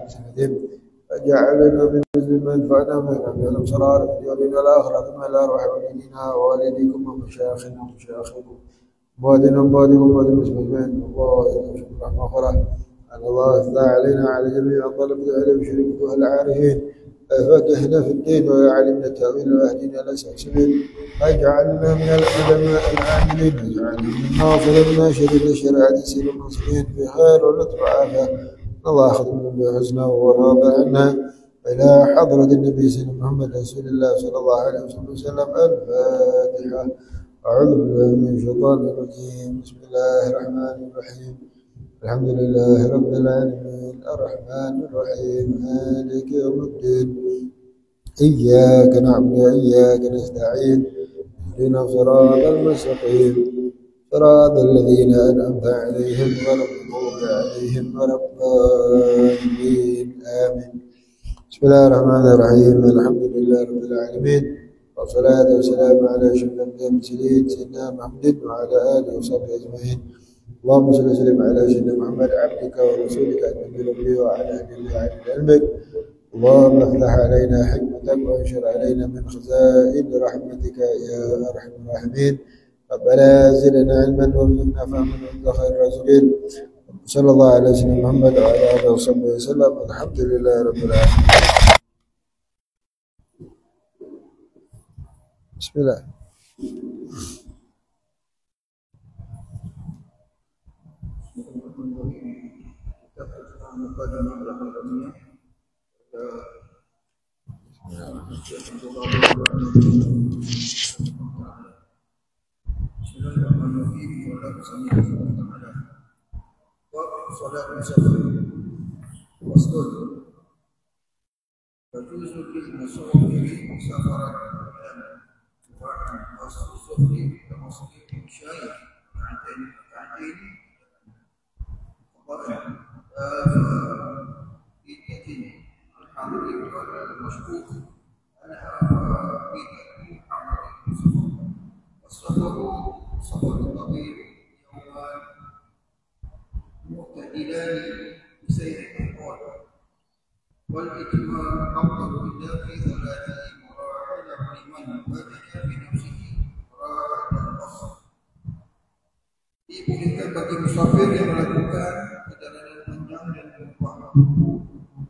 سنتهم فجعلنا من من ينفعنا من أمثال الأبصار في ديارنا الآخرة ثم إلى أرواح والدينا ووالديكم ومشايخنا ومشايخكم موادنا وموادكم مواد المسلمين الله يرحمه رحمة الله على الله افتح علينا على جميع الطلب العلم شركته العارفين فقهنا في الدين ويعلمنا التأويل ويهدينا الأسعى سبيل اجعلنا من العلماء العاملين اجعلنا من الناصر الناشرين لشريعة سير المنصرين بخير ولطف وعافية الله يخدمنا بحسنى وراضى عنا إلى حضرة النبي سيدنا محمد رسول الله صلى الله عليه وسلم الفاتحة. أعوذ بالله من الشيطان الرجيم بسم الله الرحمن الرحيم الحمد لله رب العالمين الرحمن الرحيم مالك يوم الدين إياك نعبد وإياك نستعين اهدنا صراط المستقيم صراط الذين أنعمت عليهم غير المغضوب عليهم ولا الضالين آمين. بسم الله الرحمن الرحيم الحمد لله رب العالمين والصلاة والسلام على أشرف المرسلين سيدنا محمد وعلى آله وصحبه أجمعين. اللهم صل وسلم على سيدنا محمد عبدك ورسولك النبي الأمي وعلى آله وعلى علمك. اللهم افتح علينا حكمتك وانشر علينا من خزائن رحمتك يا أرحم الراحمين. ربنا زدنا علما وارزقنا فهما وانت خير الرازقين. صلى الله على سيدنا محمد وعلى آله وصحبه وسلم والحمد لله رب العالمين. بسم الله. يجوز للمصور سفرا وأصل الزهر كمصرف شايع كعدين قضاء فإنة الحمد المشكوك أنها فإنة حمل السفر سفر طويل يومان معتدلان بسير الأقوال والإتمام أفضل إلا في ثلاث مراحل لمن بدأ بنفسه راحة الأصل. Dibolehkan bagi musafir yang melakukan perjalanan panjang dan mengubah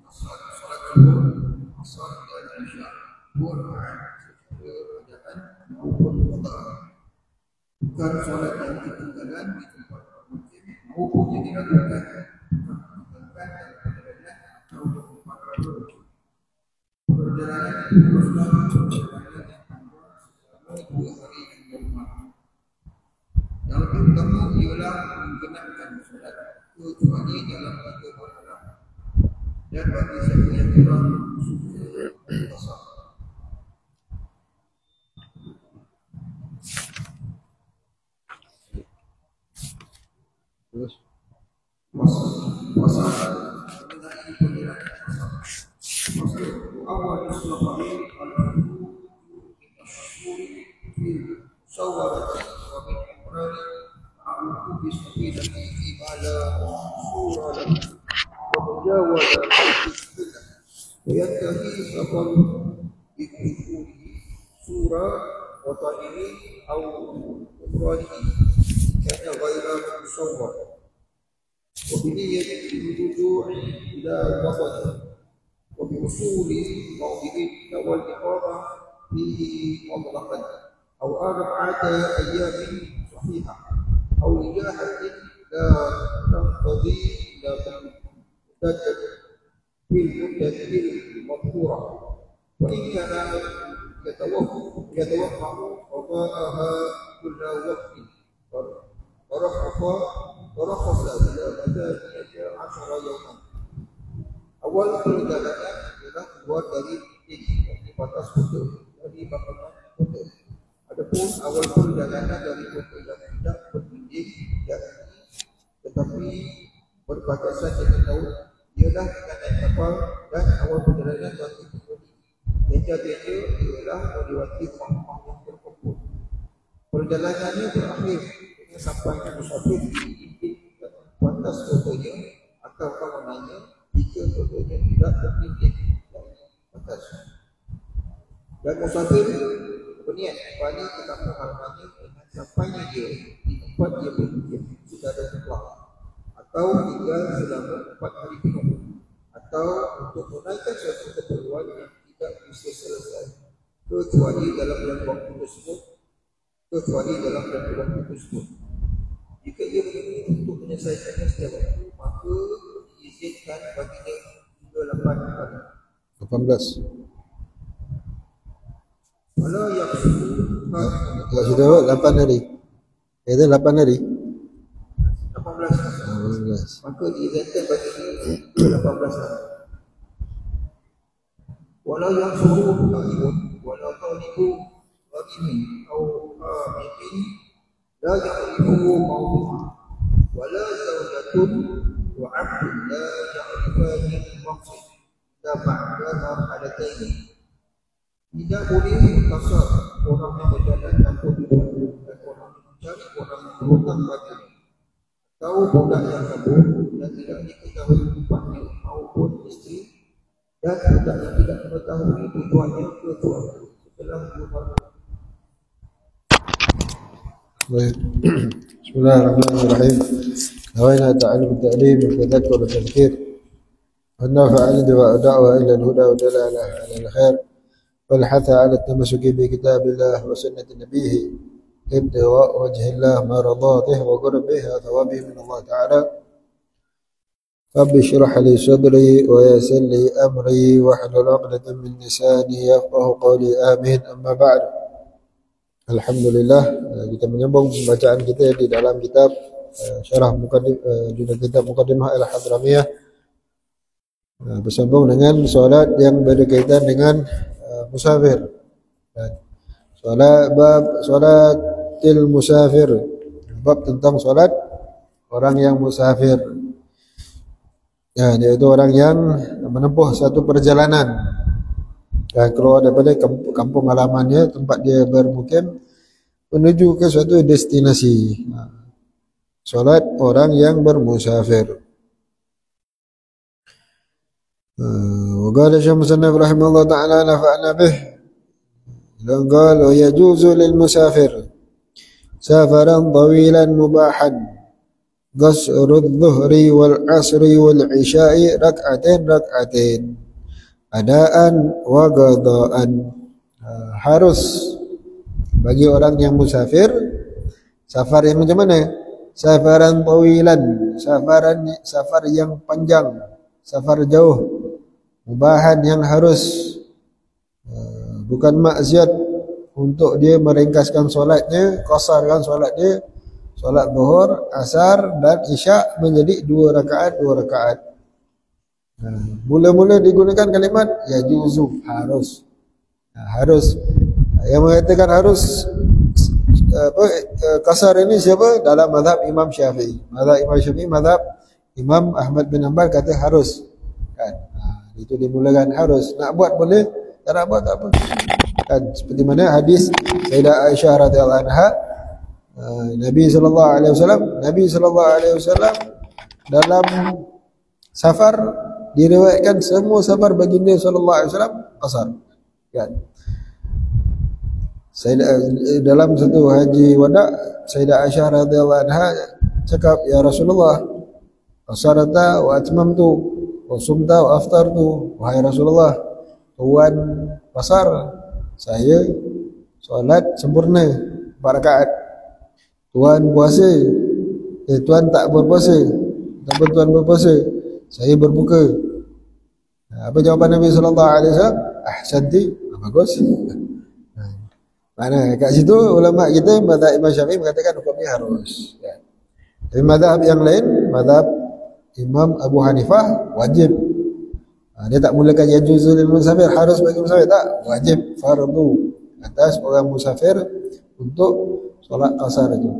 salat zuhur, asar dan isya bermain secara bacaan maupun qada. Bukan solat yang ketinggalan di tempat mungkin maupun yang diragukan perjalanan teruslah perjalanan yang panjang selama 2 hari dan 2 malam. Yang lebih utama ialah menggenapkan solat kecuali dalam 3 malam dan bagi siapa yang kurang suka Terus puasa mengenai perjalanan awal safari al-wudu fi sawarati wa min imrani a'udhu bi sabili ibala surah wa mujawaza wa yantahi safar bi surah wa ta'ini aw umrani kana ghayra musawwar wa bi niyyati al-ruju'i ila waqti وبوصول موضع والإقامة فيه مطلقا أو 4 أيام صحيحة أو نياحة لا تقتضي لا تمتد في المدة المذكورة وإن كان يتوقع قضاءها كل وقت ورخص إلى 18 يوما. Awal perjalanan adalah keluar dari batas kota, dari bangunan kota. Adapun awal perjalanan dari kota yang tidak berdinding, tetapi berbatasan dengan laut, ialah dengan naik kapal dan awal perjalanan bagi pengemudi. Beja-beja ialah melewati panggung yang terkumpul. Perjalanannya berakhir dengan sampainya musafir di batas kotanya atau bangunannya jika jika keduanya tidak terdiri atas. Dan musafir berniat balik ke kampung halamannya dengan sampainya dia di tempat dia bermukim jika ada setelah, atau tinggal selama 4 hari penuh, atau untuk menunaikan suatu keperluan yang tidak bisa selesai kecuali dalam waktu tersebut. Jika ia memilih untuk menyelesaikannya setiap waktu, maka diizinkan baginya hingga 8 hari. 18. Kalau yang sudah Kalau sudah 8 hari. Itu 8 hari. 18, maka diizinkan baginya hingga 18 hari. Walau yang suruh talibun, walau talibu talibin atau mimpin, la ya'rifu mawdu'a, wala zawjatun wa 'abdun la ya'rifani al-maqsid la ba'da marhalatayn. Tidak boleh mengkasar orang yang berjalan tanpa tujuan dan orang yang mencari orang yang berhutang baginya, atau budak yang kabur dan tidak diketahui tempatnya maupun isteri, dan budak yang tidak mengetahui tujuannya kecuali setelah berumur. Bismillahirrahmanirrahim. Nawaina ta'allum at-ta'lim wa tadhakkur at-tadhkir. Wa nafa'ana da'wa ila al-huda wa dalala ala al-khair. Wal hatha ala at-tamasuk bi kitabillah wa sunnati nabiyih. Ibtigha' wajhi Allah maradatihi wa qurbihi wa thawabihi min Allah ta'ala. Rabbi shrah li sadri wa yassir li amri wa hlul 'uqdatam min lisani yafqahu qawli. Amin. Amma ba'd. Alhamdulillah, kita menyambung pembacaan kita di dalam kitab syarah kitab Muqaddimah Al-Hadramiyah, bersambung dengan solat yang berkaitan dengan musafir. Solatil musafir, bab tentang solat orang yang musafir. Ya, yaitu orang yang menempuh satu perjalanan dan keluar daripada kampung halamannya, tempat dia bermukim, menuju ke suatu destinasi. Solat orang yang bermusafir. Wa qala Syekh Musannaf rahimahullah ta'ala nafa'na bih. Dan qala yajuzu lil musafir safaran tawilan mubahan qasru adh-dhuhri wal 'asri wal 'isya'i rak'atain adaan wa qadaan. Harus bagi orang yang musafir safar yang macam mana? Safaran tawilan, safar yang panjang, safar jauh, mubahan yang harus, bukan maksiat untuk dia meringkaskan solatnya, qasarkan solat dia, solat zuhur, asar dan isya menjadi 2 rakaat. Mula-mula digunakan kalimat yajuzu, harus. Harus. Yang mengatakan harus qasar ini siapa? Dalam mazhab Imam Syafi'i. Mazhab Imam Syafi'i, mazhab Imam Ahmad bin Hanbal kata harus. Kan? Itu dimulakan harus. Nak buat boleh, tak nak buat tak apa. Kan? Seperti mana hadis Sayyidah Aisyah radhiyallahu anha, Nabi sallallahu alaihi wasallam dalam safar diriwayatkan semua safar baginda sallallahu alaihi wasallam qasar. Kan? Dalam satu haji wada, Sayyidah Aisyah radhiyallahu anha cakap, ya Rasulullah, qasarata wa atmamtu wa sumta wa aftartu. Wahai Rasulullah, tuan qasar, saya solat sempurna 4 rakaat. Tuan puasa, tuan tak berpuasa, ataupun tuan berpuasa, saya berbuka. Apa jawapan Nabi sallallahu alaihi wasallam? Ahsanti, bagus. Mana kat situ ulama kita mazhab Imam Syafi'i mengatakan hukumnya harus. Ya. Tapi mazhab yang lain, mazhab Imam Abu Hanifah wajib. Dia tak mulakan yajuzu lil musafir, harus bagi musafir, tak, wajib, fardu atas orang musafir untuk solat qasar itu.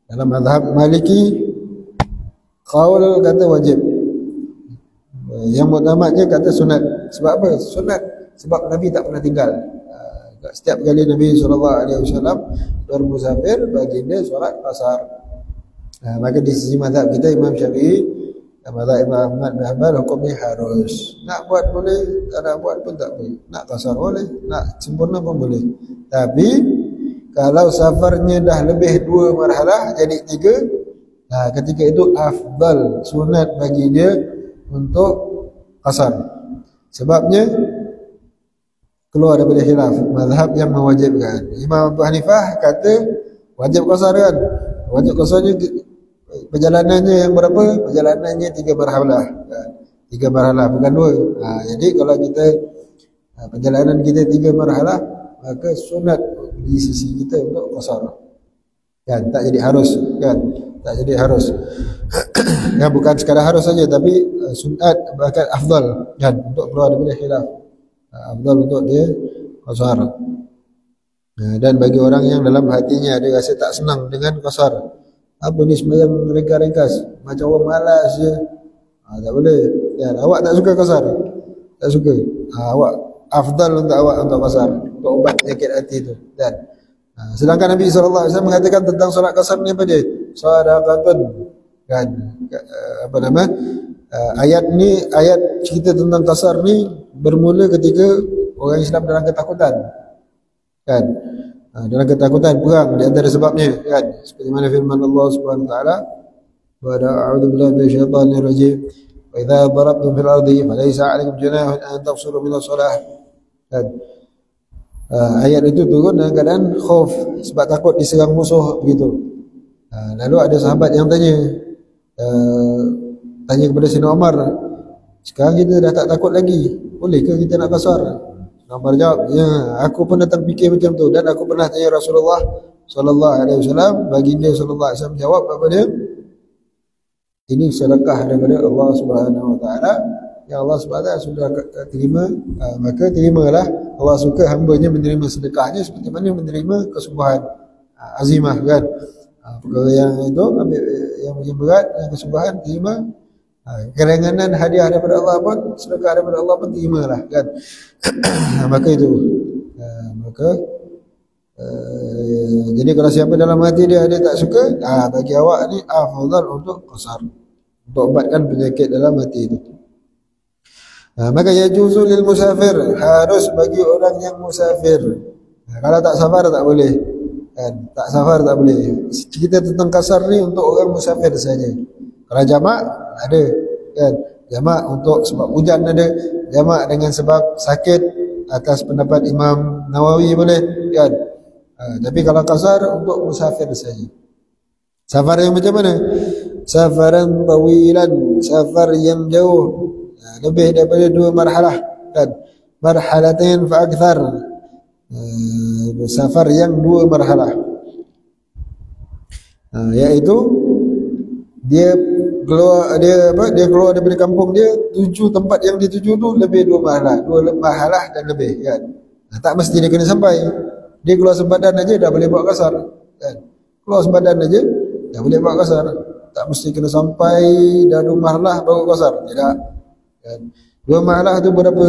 Dalam mazhab Maliki qaul kata wajib. Yang muktamadnya kata sunat. Sebab apa? Sunat sebab Nabi tak pernah tinggal. Setiap kali Nabi SAW bermusafir, baginda solat qasar. Maka di sisi mazhab kita Imam Syafi'i Mazhab Imam Ahmad bin Hanbal hukumnya harus. Nak buat boleh, tak nak buat pun tak boleh. Nak qasar boleh, nak sempurna pun boleh. Tapi kalau safarnya dah lebih 2 marhalah jadi 3, ketika itu afdal, sunat bagi dia untuk qasar. Sebabnya keluar daripada khilaf mazhab yang mewajibkan. Imam Abu Hanifah kata wajib qasar kan. Wajib qasarnya perjalanannya yang berapa? Perjalanannya 3 marhalah. 3 marhalah bukan 2. Jadi kalau kita perjalanan kita 3 marhalah, maka sunat di sisi kita untuk qasar. Kan tak jadi harus kan. Tak jadi harus. Ya, bukan sekadar harus saja tapi sunat bahkan afdal kan untuk keluar daripada khilaf. Afdal untuk dia qasar. Dan bagi orang yang dalam hatinya dia rasa tak senang dengan qasar, apa ni sembahyang ringkas-ringkas macam orang malas je, tak boleh kan. Awak tak suka qasar, tak suka, awak afdal untuk awak untuk qasar, untuk ubat penyakit hati tu kan. Sedangkan Nabi SAW mengatakan tentang solat qasar ni apa dia? Sadaqatun kan. Apa nama ayat ni, ayat cerita tentang qasar ni bermula ketika orang Islam dalam ketakutan kan. Dalam ketakutan perang di antara sebabnya kan, seperti mana firman Allah Subhanahu wa taala, wa a'udzu billahi minasyaitonir rajim, wa idza darabtum fil ardi falaysa 'alaikum junahun an taqsuru min as-salah kan. Ayat itu turun dalam keadaan khauf, sebab takut diserang musuh begitu. Lalu ada sahabat yang tanya kepada Sayyidina Umar, sekarang kita dah tak takut lagi, bolehkah kita nak qasar? Umar jawab, ya, aku pun datang fikir macam tu, dan aku pernah tanya Rasulullah sallallahu alaihi wasallam. Baginda sallallahu alaihi wasallam jawab apa dia? Ini sedekah daripada Allah Subhanahu wa taala yang Allah Subhanahu wa taala sudah terima, maka terimalah. Allah suka hamba-Nya menerima sedekahnya seperti mana menerima kesungguhan, azimah kan. Perkara yang itu ambil yang berat, yang kesungguhan terima. Keringanan hadiah daripada Allah pun, sedekah daripada Allah pun terimalah kan. Maka itu jadi kalau siapa dalam hati dia tak suka, bagi awak ni afdal untuk qasar, untuk ubatkan penyakit dalam hati itu. Maka yajuzu lil musafir, harus bagi orang yang musafir. Kalau tak safar tak boleh kan, tak safar tak boleh. Cerita tentang qasar ni untuk orang musafir saja. Kalau jamak ada kan, jamak untuk sebab hujan ada, jamak dengan sebab sakit atas pendapat Imam Nawawi boleh kan. Tapi kalau qasar untuk musafir saja. Safar yang macam mana? Safaran tawilan, safar yang jauh, lebih daripada 2 marhalah kan. Marhalatain fa akthar, safar yang 2 marhalah, iaitu dia keluar daripada kampung dia, tuju tempat yang dituju tu lebih 2 marhalah dan lebih kan. Tak mesti dia kena sampai. Dia keluar sempadan aja dah boleh buat qasar kan. Keluar sempadan aja dah boleh buat qasar. Tak mesti kena sampai dah 2 marhalah baru qasar. Tidak kan. 2 marhalah tu berapa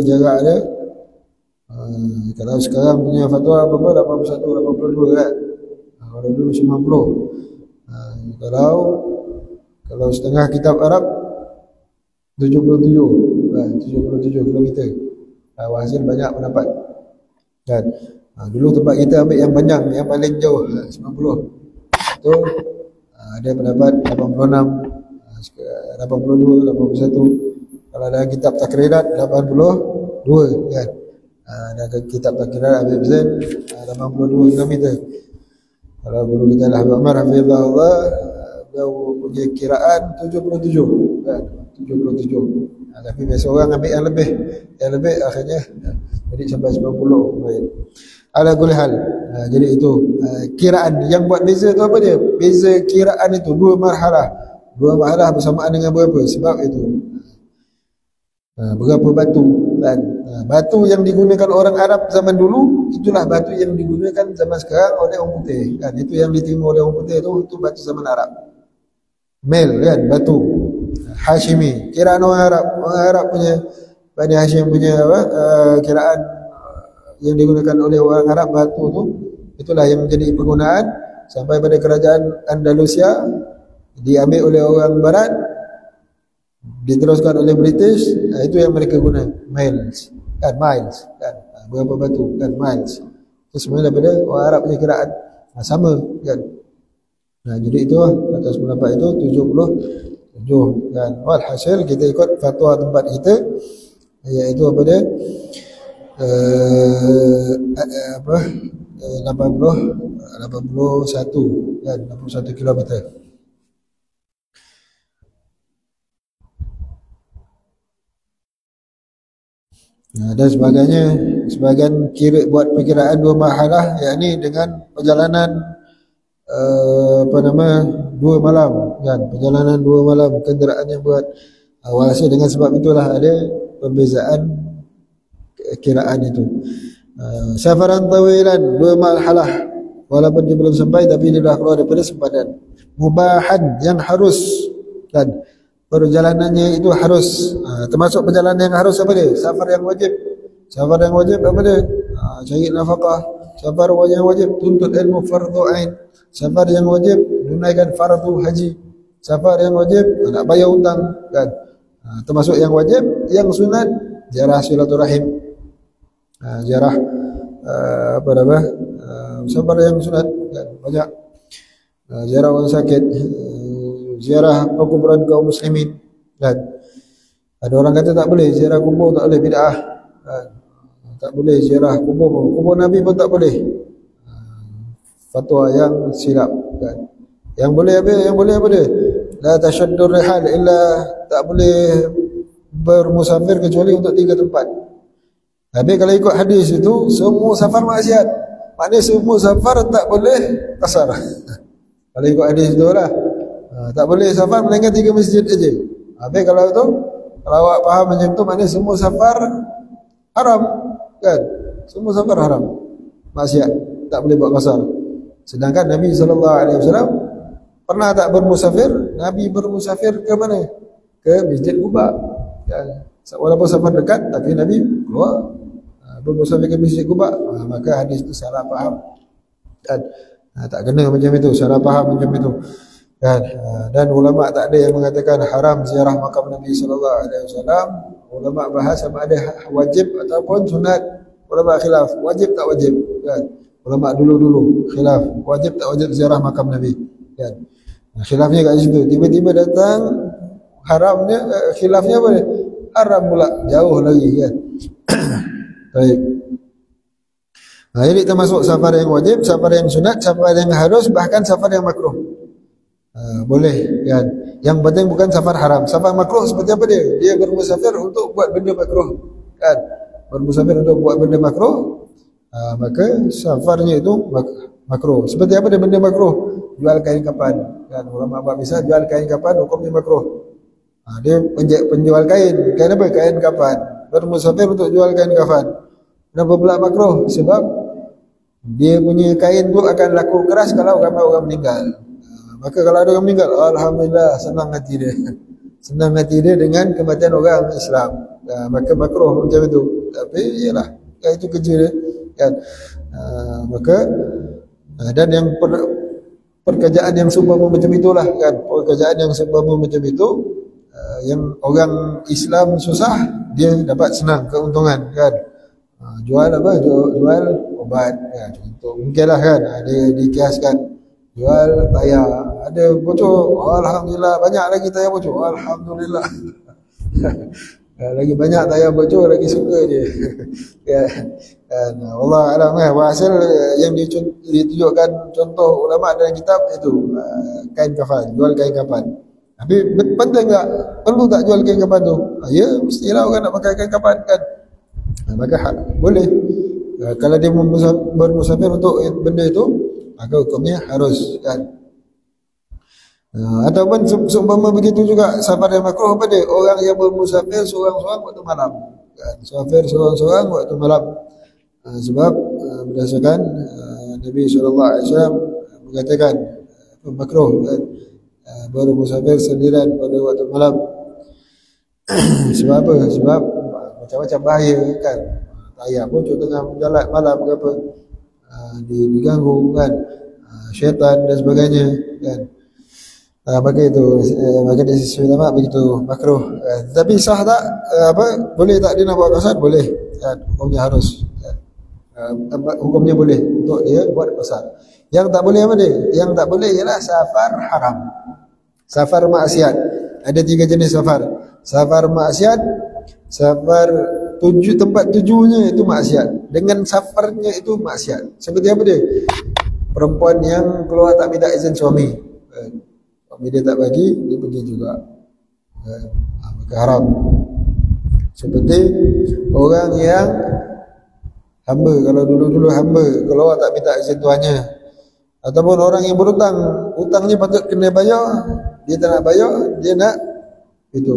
jarak dia? Kalau sekarang punya fatwa berapa? 81, 82 kan. Kalau dulu 90. Kalau setengah kitab Arab 77 km. Hasil banyak pendapat kan. Dulu tempat kita ambil yang panjang, yang paling jauh 90. Tu ada pendapat 86, 82, 81. Kalau dalam kitab Takrirat 82 kan. Dalam kitab Takrirat Habib Zain 82 km. Kalau guru kita Habib Umar hafizahullah, beliau punya kiraan 77 kan, 77. Tapi biasa orang ambil yang lebih akhirnya jadi sampai 90 baik. Ala kulli hal. Jadi itu kiraan yang buat beza tu apa dia? Beza kiraan itu 2 marhalah. 2 marhalah bersamaan dengan berapa? Sebab itu berapa batu dan batu yang digunakan orang Arab zaman dulu, itulah batu yang digunakan zaman sekarang oleh orang putih kan. Itu yang diterima oleh orang putih itu batu zaman Arab. Mel kan, batu Hashimi, kiraan orang Arab punya, Bani Hashim punya kiraan yang digunakan oleh orang Arab, batu tu itulah yang menjadi penggunaan sampai pada kerajaan Andalusia diambil oleh orang barat, diteruskan oleh British, itu yang mereka guna miles kan, berapa batu kan, miles itu sebenarnya daripada orang Arab punya kiraan, sama kan. Jadi itu atas pendapat itu 77 kan. Walhasil kita ikut fatwa tempat kita, iaitu apa dia 81 kan, 81 kilometer. Dan sebagainya, sebagian kira buat perkiraan 2 marhalah, yakni dengan perjalanan 2 malam kan, perjalanan 2 malam kenderaan yang buat. Walhasil dengan sebab itulah ada perbezaan kiraan itu. Safaran tawilan 2 marhalah, walaupun dia belum sampai tapi dia dah keluar daripada sempadan. Mubahan yang harus kan, perjalanannya itu harus, termasuk perjalanan yang harus apa dia? Safar yang wajib. Safar yang wajib apa dia? Cari nafkah. Safar yang wajib tuntut ilmu fardhu ain. Safar yang wajib tunaikan fardu haji. Safar yang wajib nak bayar hutang kan. Termasuk yang wajib, yang sunat ziarah silaturahim. Ziarah safar yang sunat kan, banyak. Ziarah orang sakit, ziarah perkuburan kaum muslimin kan. Ada orang kata tak boleh ziarah kubur, tak boleh, bid'ah kan. Tak boleh ziarah kubur Nabi pun tak boleh. Fatwa yang silap kan. Yang boleh apa dia? La tashaddur rihal illa, tak boleh bermusafir kecuali untuk 3 tempat. Habis kalau ikut hadis itu semua safar maksiat. Maknanya semua safar tak boleh qasar. Kalau ikut hadis itu lah, tak boleh safar melainkan 3 masjid aja. Habis kalau itu, kalau awak faham macam tu, maknanya semua safar haram kan. Semua safar haram, maksiat, tak boleh buat qasar. Sedangkan Nabi SAW pernah tak bermusafir? Nabi bermusafir ke mana? Ke Masjid Quba ya. Walaupun safar dekat, tapi Nabi keluar bermusafir ke Masjid Quba. Maka hadis itu salah faham dan tak kena macam itu, salah faham macam itu kan. Dan ulama tak ada yang mengatakan haram ziarah makam Nabi SAW. Ulama bahas sama ada wajib ataupun sunat. Ulama khilaf wajib tak wajib kan. Ulama dulu khilaf wajib tak wajib ziarah makam Nabi kan. Khilafnya kat situ. Tiba-tiba datang haramnya, khilafnya apa ni? Haram pula, jauh lagi kan. Baik. Ini termasuk safar yang wajib, safar yang sunat, safar yang harus, bahkan safar yang makruh. Boleh kan. Yang penting bukan safar haram. Safar makruh seperti apa dia? Dia bermusafir untuk buat benda makruh kan. Bermusafir untuk buat benda makruh, maka safarnya itu makruh. Seperti apa dia benda makruh? Jual kain kapan kan. Ulama bab bisa jual kain kapan hukumnya makruh. Dia penjual kain apa? Kain kapan. Bermusafir untuk jual kain kapan. Kenapa pula makruh? Sebab dia punya kain tu akan laku keras kalau ramai orang meninggal. Maka kalau ada orang meninggal, alhamdulillah, senang hati dia. Senang hati dia dengan kematian orang Islam. Maka makruh macam itu. Tapi iyalah, itu kerja dia kan. Maka dan yang pekerjaan yang seumpama macam itulah kan, pekerjaan yang seumpama macam itu, yang orang Islam susah, dia dapat senang keuntungan kan. Jual apa? Jual obat ya, contoh mungkinlah kan. Dia dikiaskan jual tayar, ada bocor, alhamdulillah, banyak lagi tayar bocor, alhamdulillah. Lagi banyak tayar bocor, lagi suka dia. Dan Allah alam hasil yang ditunjukkan contoh ulama dalam kitab itu kain kafan, jual kain kafan. Tapi penting tak? Perlu tak jual kain kafan tu? Ya, mestilah orang nak pakai kain kafan kan. Maka boleh. Kalau dia bermusafir untuk benda itu, maka hukumnya harus kan. Ataupun seumpama begitu juga safar yang makruh apa dia? Orang yang bermusafir seorang-seorang waktu malam kan. Musafir seorang-seorang waktu malam. Sebab berdasarkan Nabi SAW mengatakan makruh kan, bermusafir sendirian pada waktu malam. Sebab apa? Sebab macam-macam bahaya kan. Tayar bocor tengah jalan malam ke apa, diganggu kan, syaitan dan sebagainya kan. Maka itu maka dari sisi ulama begitu makruh. Tapi sah tak boleh tak dia nak buat qasar? Boleh. Hukumnya harus. Hukumnya boleh untuk dia buat qasar. Yang tak boleh apa dia? Yang tak boleh ialah safar haram. Safar maksiat. Ada 3 jenis safar. Safar maksiat, safar tempat tujuannya itu maksiat. Dengan safarnya itu maksiat. Seperti apa dia? Perempuan yang keluar tak minta izin suami. Suami dia tak bagi, dia pergi juga. Maka haram. Seperti orang yang hamba, kalau dulu-dulu hamba keluar tak minta izin tuannya. Ataupun orang yang berhutang, hutangnya patut kena bayar, dia tak nak bayar, dia nak itu.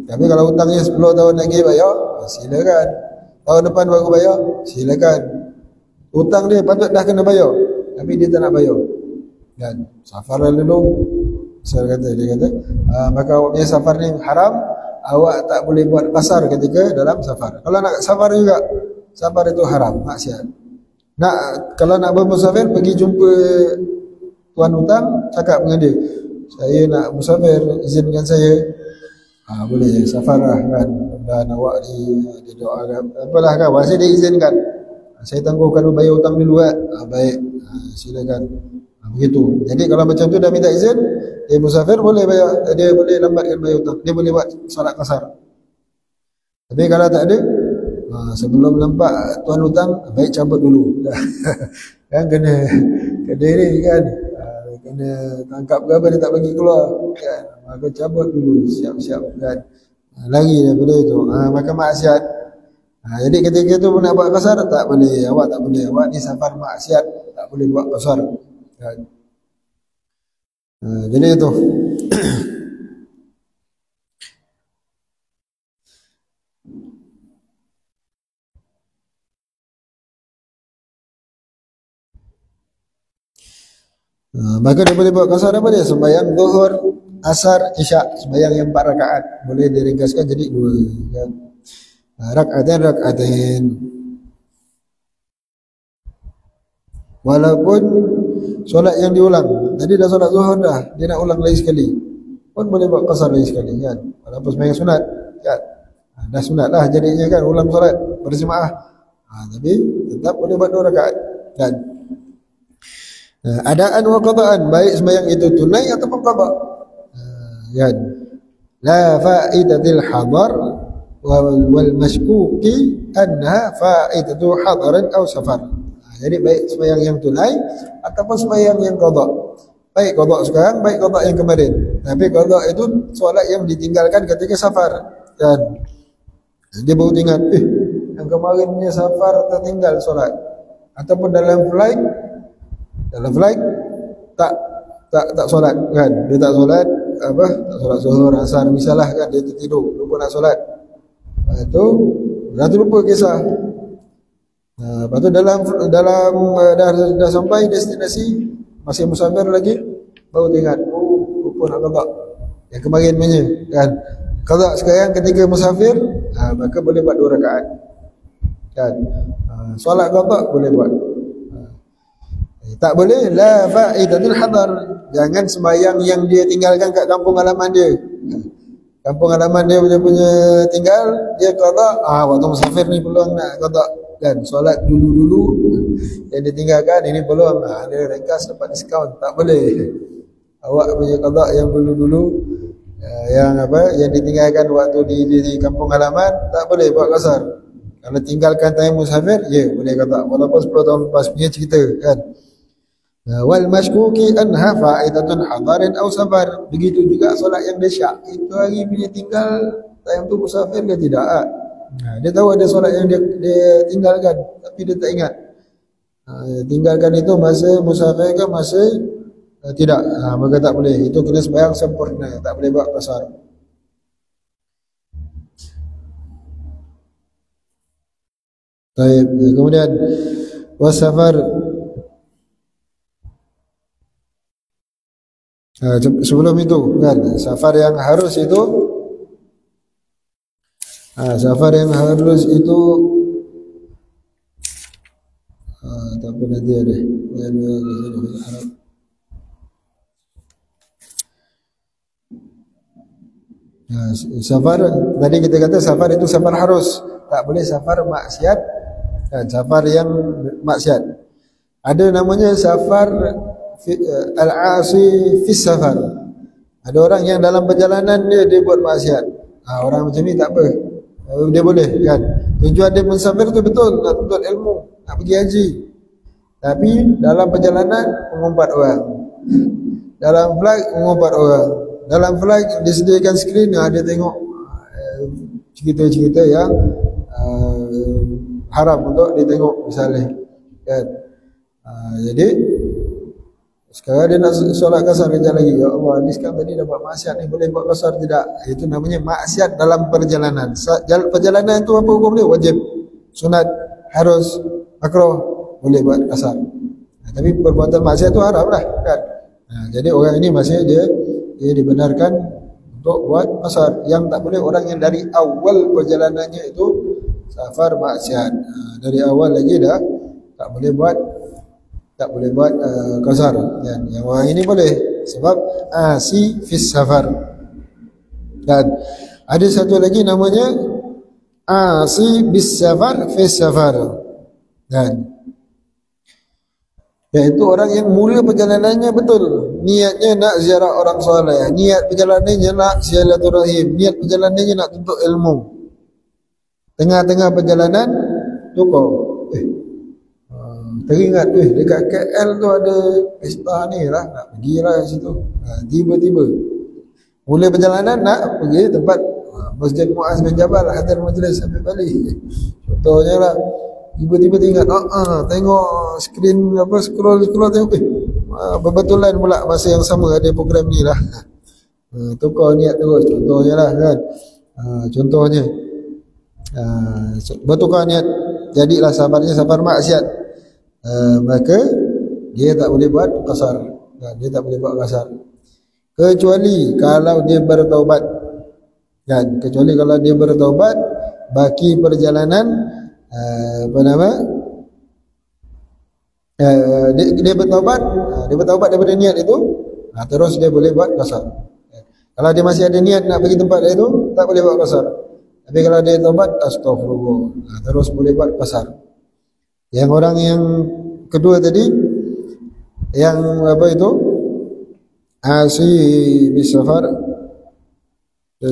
Tapi kalau hutangnya 10 tahun lagi bayar, silakan. Tahun depan baru bayar, silakan. Hutang dia patut dah kena bayar, tapi dia tak nak bayar. Dan safar dulu, dia kata, maka awaknya safar ni haram, awak tak boleh buat qasar ketika dalam safar. Kalau nak safar juga, safar itu haram, maksiat. Kalau nak bermusafir, pergi jumpa tuan hutang, cakap dengan dia, saya nak musafir, izinkan saya. Boleh, safar lah kan. Dan awak dia doakan, apalah kan, masih dia izinkan. Saya tangguhkan bayar hutang dulu kan. Baik, silakan. Begitu. Jadi kalau macam tu dah minta izin, dia musafir boleh bayar, dia boleh lambatkan bayar hutang, dia boleh buat solat qasar. Tapi kalau tak ada, sebelum nampak tuan hutang, baik cabut dulu. Kan kena ni kan, kena tangkap ke apa, dia tak bagi keluar kan, maka cabut dulu, siap-siap kan, lari daripada itu. Maka maksiat. Jadi ketika itu nak buat qasar, tak boleh, awak tak boleh, awak ni safar maksiat, tak boleh buat qasar kan. Jadi itu. Maka dia boleh buat qasar apa dia? Sembahyang zuhur, asar, isyak, sembahyang yang 4 rakaat, boleh diringkaskan jadi 2 kan. Rakaatain. Walaupun solat yang diulang, tadi dah solat zuhur dah, dia nak ulang lagi sekali, pun boleh buat qasar lagi sekali kan. Walaupun sembahyang sunat kan, dah sunat lah jadinya kan, ulang solat berjemaah, tapi tetap boleh buat 2 rakaat kan. Adaan wa qadaan, baik sembahyang itu tunai ataupun qada. Kan. La fa'idatil hadar wal mashkuki anha fa'idatu hadarin aw safar. Jadi baik sembahyang yang tunai ataupun sembahyang yang qada. Baik qada sekarang, baik qada yang kemarin. Tapi qada itu solat yang ditinggalkan ketika safar. Kan. Dia baru ingat, yang kemarinnya safar tertinggal solat. Ataupun dalam flight tak solat kan, dia tak solat tak solat zuhur, asar misalnya kan, dia tertidur lupa nak solat, itu dah terlupa kisah. Lepas tu dalam dah sampai destinasi, masih musafir lagi, baru ingat, lupa nak qada yang kemarin punya kan. Qada sekarang ketika musafir, maka boleh buat 2 rakaat kan. Solat qada boleh buat. Tak boleh la fa'idatul hadar, jangan sembahyang yang dia tinggalkan kat kampung halaman dia. Kampung halaman dia punya tinggal, dia qada, waktu musafir ni peluang nak qada kan. Solat dulu-dulu yang ditinggalkan, ini peluang ada ringkas dapat diskaun, tak boleh. Awak punya qada yang dulu-dulu, yang ditinggalkan waktu di kampung halaman, tak boleh buat qasar. Kalau tinggalkan time musafir, ya boleh qada walaupun 10 tahun lepas punya cerita kan. Wal mashkuki anha fa'idatun hadarin aw safar. Begitu juga solat yang dia syak, itu hari bila tinggal time tu musafir ke tidak. Dia tahu ada solat yang dia tinggalkan, tapi dia tak ingat. Tinggalkan itu masa musafir ke masa tidak. Maka tak boleh, itu kena sembahyang sempurna, tak boleh buat qasar. Baik, kemudian wasafar. Sebelum itu kan, safar yang harus itu, tak pernah dia deh. Safar tadi kita kata safar itu safar harus, tak boleh safar maksiat, safar yang maksiat. Ada namanya safar al-asi fi safar. Ada orang yang dalam perjalanan dia buat maksiat. Orang macam ni tak apa, dia boleh kan. Tujuan dia mensafir tu betul nak tuntut ilmu, nak pergi haji. Tapi dalam perjalanan mengumpat orang, dalam flight mengumpat orang, dalam flight disediakan skrin, dia tengok cerita-cerita yang haram untuk dia tengok misalnya kan. Jadi sekarang dia nak solat kasar kejap lagi, ya Allah ni sekarang tadi dapat maksiat ni, boleh buat kasar tidak? Itu namanya maksiat dalam perjalanan. Perjalanan tu apa hukum dia? Wajib, sunat, harus, makruh, boleh buat kasar. Tapi perbuatan maksiat tu haram lah kan. Jadi orang ini masih dia dibenarkan untuk buat kasar. Yang tak boleh orang yang dari awal perjalanannya itu safar maksiat. Dari awal lagi dah tak boleh buat kasar. Yang orang ini boleh sebab asi fis safar. Dan ada satu lagi namanya asi bis safar fis safar. Dan iaitu orang yang mula perjalanannya betul, niatnya nak ziarah orang soleh, niat perjalanannya nak silaturahim, niat perjalanannya nak tuntut ilmu. Tengah-tengah perjalanan tukar, teringat dekat KL tu ada pesta ni lah, nak pergi lah situ. Tiba-tiba mula perjalanan nak pergi tempat Masjid Muaz bin Jabal, hadir majlis sampai balik. Contohnya lah, tiba-tiba teringat, tengok skrin apa, scroll tengok, berbetulan pula masa yang sama ada program ni lah. Tukar niat terus, contohnya lah kan. Contohnya bertukar niat, jadilah safarnya safar maksiat. Maka dia tak boleh buat kasar, dia tak boleh buat kasar kecuali kalau dia bertaubat kan. Kecuali kalau dia bertaubat, baki perjalanan dia bertaubat daripada niat itu, terus dia boleh buat kasar. Kalau dia masih ada niat nak pergi tempat itu, tak boleh buat kasar. Tapi kalau dia taubat, astagfirullah, terus boleh buat kasar. Yang orang yang kedua tadi, yang apa itu, asi bisafar, la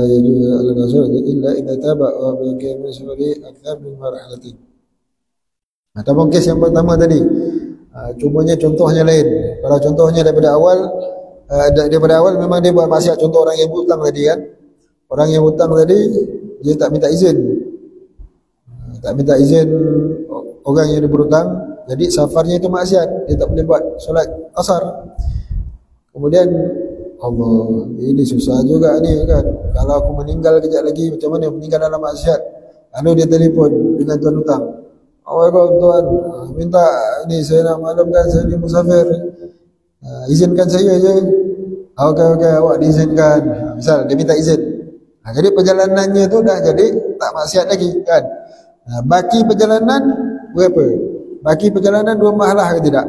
yajuzu al-qasr illa idza taba wa baqi misli akthar min marhalatin. Ataupun kes yang pertama tadi, cumanya contohnya lain. Kalau contohnya daripada awal memang dia buat maksiat. Contoh orang yang hutang tadi kan, orang yang hutang tadi dia tak minta izin, orang yang dia berhutang, jadi safarnya itu maksiat, dia tak boleh buat solat asar. Kemudian Allah, ini susah juga ni kan, kalau aku meninggal kejap lagi macam mana, meninggal dalam maksiat. Lalu dia telefon dengan tuan hutang, tuan, minta ni, saya nak maklumkan saya ni musafir, izinkan saya je. Okey, awak diizinkan. Misal dia minta izin, jadi perjalanannya tu dah jadi tak maksiat lagi kan. Baki perjalanan berapa? Baki perjalanan 2 mahalah ke tidak?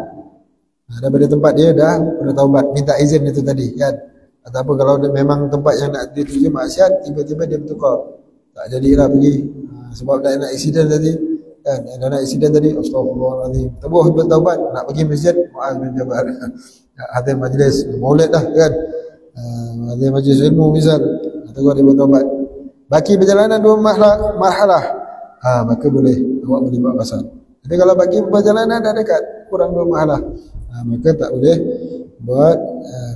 Daripada tempat dia dah bertaubat, minta izin itu tadi kan. Ataupun kalau dia memang tempat yang nak dituju maksiat, tiba-tiba dia bertukar, tak jadilah pergi, sebab dah nak insiden tadi kan. Dah nak insiden tadi, astagfirullahaladzim, terus bertaubat nak pergi Masjid Muaz bin Jabal, hadir majlis maulid dah kan, hadir majlis ilmu misal, terus dia bertaubat. Baki perjalanan 2 marhalah, maka boleh, awak boleh buat kasar. Jadi kalau bagi perjalanan dah dekat, kurang 2 mahalah, maka tak boleh buat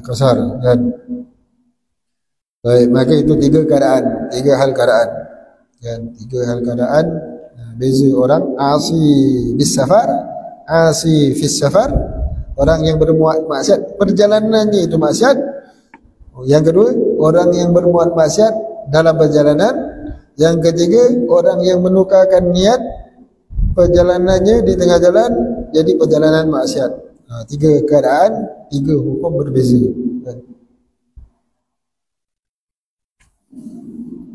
kasar kan. Baik, maka itu 3 keadaan, 3 hal keadaan kan, 3 hal keadaan. Beza orang asi bis safar, asi fis safar, orang yang berbuat maksiat perjalanannya itu maksiat. Yang kedua, orang yang berbuat maksiat dalam perjalanan. Yang ketiga, orang yang menukarkan niat perjalanannya di tengah jalan jadi perjalanan maksiat. 3 keadaan, 3 hukum berbeza.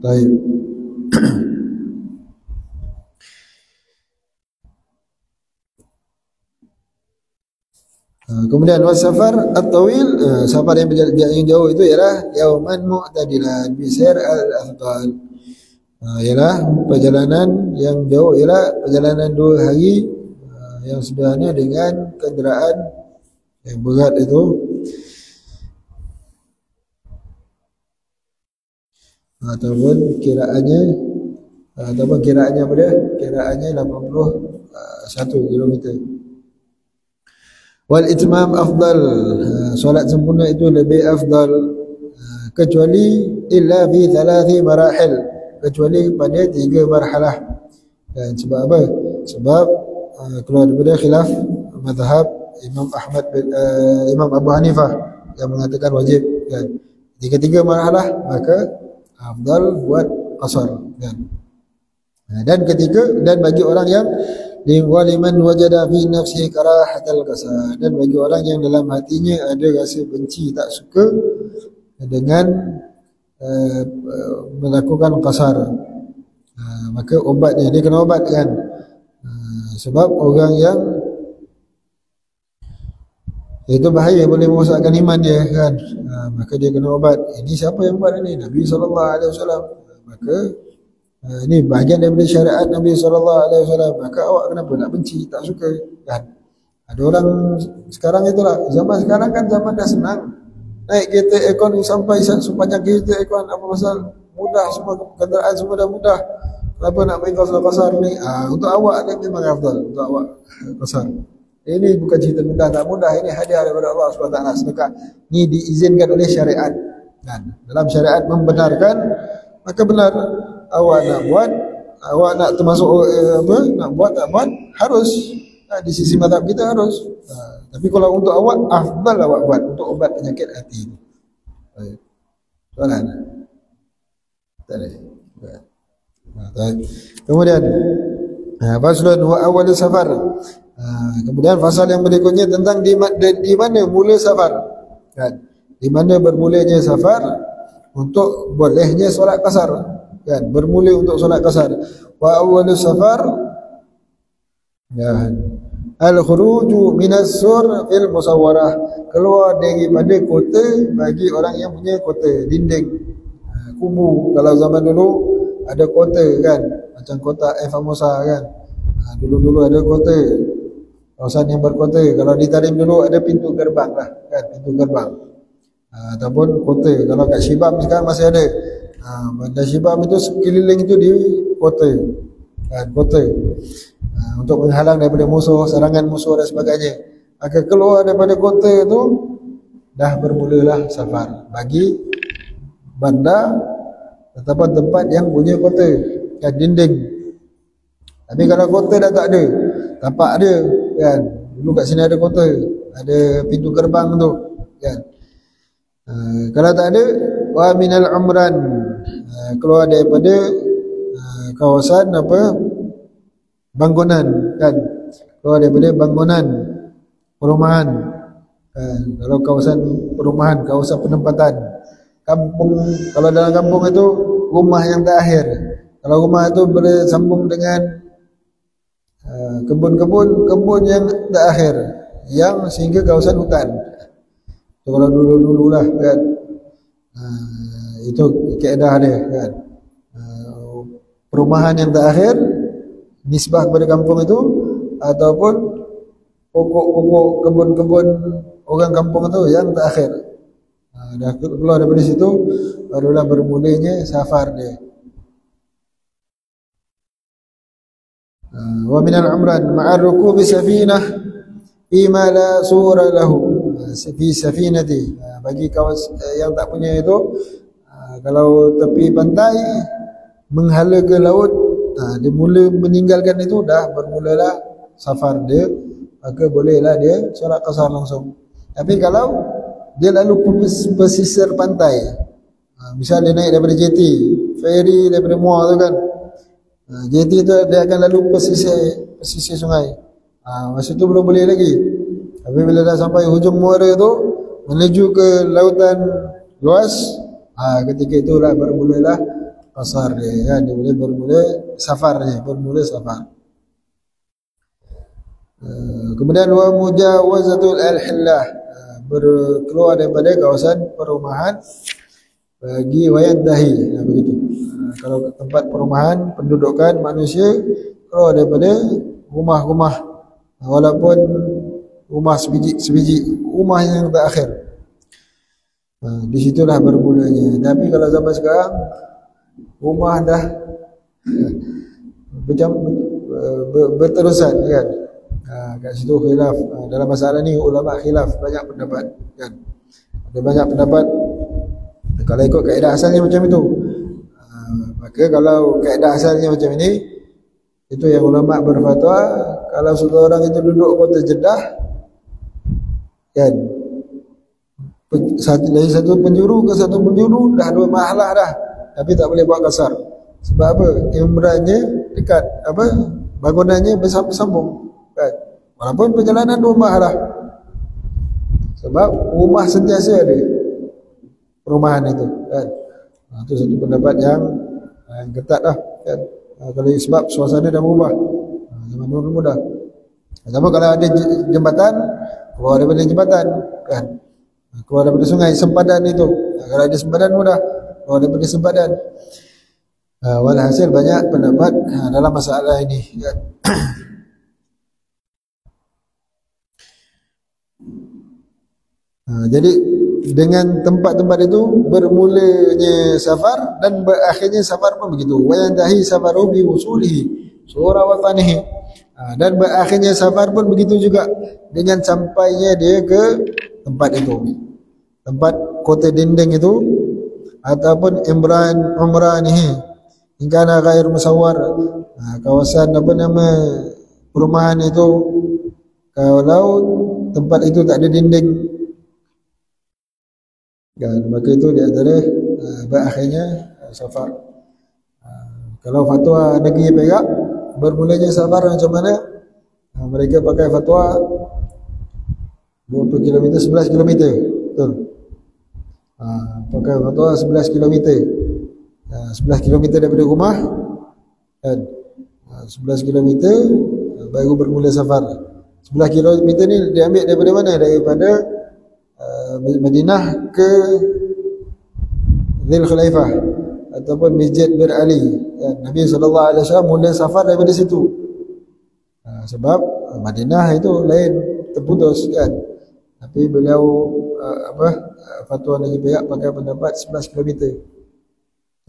Baik. Kemudian wasafar at-tawil, safar yang jauh itu ialah yauman mu'tadilan bisir al-afdal. Ialah perjalanan yang jauh ialah perjalanan 2 hari yang sebenarnya dengan kenderaan yang berat itu. Ataupun kiraannya apa dia? Kiraannya 81 kilometer. Wal itmam afdal, solat sempurna itu lebih afdal, kecuali illa fi 3 marahil, kecuali pada 3 marhalah. Dan sebab apa? Sebab keluar daripada khilaf mazhab Imam Abu Hanifah yang mengatakan wajib kan. 3 marhalah maka afdal buat qasar kan. Dan bagi orang yang waliman wajada fi nafsihi karahatal qasar, dan bagi orang yang dalam hatinya ada rasa benci, tak suka dengan melakukan qasar, maka obatnya dia kena obat kan. Sebab orang yang itu bahaya, boleh merosakkan iman dia kan. Maka dia kena obat. Ini siapa yang buat ini? Nabi SAW. Maka ini bahagian daripada syariat Nabi SAW. Maka awak kenapa nak benci, tak suka kan? Ada orang sekarang itulah, zaman sekarang kan zaman dah senang, naik kereta aircon sampai sepanjang kereta aircon, apa pasal? Mudah, semua kenderaan semua dah mudah. Kenapa nak main kasar ni? Untuk awak ni memang afdal, untuk awak kasar. Ini bukan cerita mudah tak mudah, ini hadiah daripada Allah SWT, sedekah. Ini diizinkan oleh syariat kan. Dalam syariat membenarkan, maka benar. Awak nak buat, awak nak termasuk nak buat tak buat, harus. Di sisi mazhab kita harus. Tapi kalau untuk awak, afdal awak buat untuk obat penyakit hati itu. Soalan? Tak ada. Kemudian faslun wa awal safar. Kemudian fasal yang berikutnya tentang di mana mula safar kan? Di mana bermulanya safar untuk bolehnya solat qasar kan? Bermula untuk solat qasar. Wa awal safar ya al-khuruju minas sur fil musawwarah, keluar daripada kota bagi orang yang punya kota dinding, kubu. Kalau zaman dulu ada kota kan, macam kota Formosa kan. Dulu-dulu ada kota, kawasan yang berkota. Kalau di Tarim dulu ada pintu gerbang lah kan, pintu gerbang. Ataupun kota. Kalau kat Shibam sekarang masih ada. Bandar Shibam itu sekeliling itu di kota kan, kota. Untuk menghalang daripada musuh, serangan musuh dan sebagainya. Maka keluar daripada kota itu dah bermulalah safar bagi bandar ataupun tempat yang punya kota kan, dinding. Tapi kalau kota dah tak ada, tapak ada kan, dulu kat sini ada kota, ada pintu gerbang tu kan. Kalau tak ada, wa minal umran, keluar daripada kawasan bangunan kan, keluar daripada bangunan perumahan kan. Kalau kawasan perumahan, kawasan penempatan kampung, kalau dalam kampung itu rumah yang terakhir. Kalau rumah itu bersambung dengan kebun yang terakhir, yang sehingga kawasan hutan. So, kalau dulu-dulu lah kan, itu kaedah dia kan. Perumahan yang terakhir nisbah kepada kampung itu, ataupun pokok-pokok kebun-kebun orang kampung itu yang terakhir. Dah keluar daripada situ, barulah bermulanya safar dia. Wa minal umran ma'ar rukubi safinah fima la sura lahu, fi safinati, bagi kawan yang tak punya itu, kalau tepi pantai menghala ke laut, dia mula meninggalkan itu, dah bermulalah safar dia, maka bolehlah dia solat qasar langsung. Tapi kalau dia lalu pesisir pantai, misal dia naik daripada JT, ferry daripada Muar tu kan, JT tu dia akan lalu pesisir sungai, masa tu belum boleh lagi. Tapi bila dah sampai hujung muara tu, menuju ke lautan luas, ketika itulah bermulalah qasar dia, dia boleh bermula safar dia, bermula safar. Kemudian wa mujawazatul al-hillah, berkeluar daripada kawasan perumahan bagi wayantahi, begitu. Kalau tempat perumahan pendudukan manusia, keluar daripada rumah-rumah, walaupun rumah sebiji rumah yang terakhir, di situlah bermulanya. Tapi kalau zaman sekarang rumah dah berterusan kan. Kat situ khilaf. Dalam masalah ni ulama khilaf, banyak pendapat kan. Ada banyak pendapat. Kalau ikut kaedah asalnya macam itu, maka kalau kaedah asalnya macam ini, itu yang ulama berfatwa, kalau seseorang itu duduk kota Jeddah kan, dari satu penjuru ke satu penjuru dah 2 mahalah dah, tapi tak boleh buat kasar. Sebab apa? Imrannya dekat, bangunannya bersambung kan? Walaupun perjalanan 2 mahalah, sebab rumah sentiasa ada perumahan itu kan. Itu satu pendapat yang ketat lah kan. Kalau sebab suasana dah berubah, zaman dulu mudah. Sama kalau ada jembatan, keluar daripada jembatan kan, keluar daripada sungai, sempadan itu. Kalau ada sempadan mudah, keluar daripada sempadan. Walhasil banyak pendapat dalam masalah ini kan. Jadi dengan tempat-tempat itu bermulanya safar dan berakhirnya safar pun begitu. Wa yantahi safaru bi wusulihi surah watanihi, dan berakhirnya safar pun begitu juga dengan sampainya dia ke tempat itu, tempat kota dinding itu, ataupun umranihi hingga ghair musawwar, kawasan perumahan itu, kalau tempat itu tak ada dinding kan, maka itu di antara berakhirnya safar. Kalau fatwa negeri Perak bermulanya safar macam mana? Mereka pakai fatwa 20 km, 11 km, betul. Pakai fatwa 11 km, 11 km daripada rumah kan, 11 km baru bermula safar. 11 km ni diambil daripada mana? Daripada Madinah ke Dhul Khulaifah ataupun Masjid Bir Ali ya, Nabi SAW mula safar daripada situ. Sebab Madinah itu lain, terputus kan. Tapi beliau fatwa negeri Perak pakai pendapat 11 km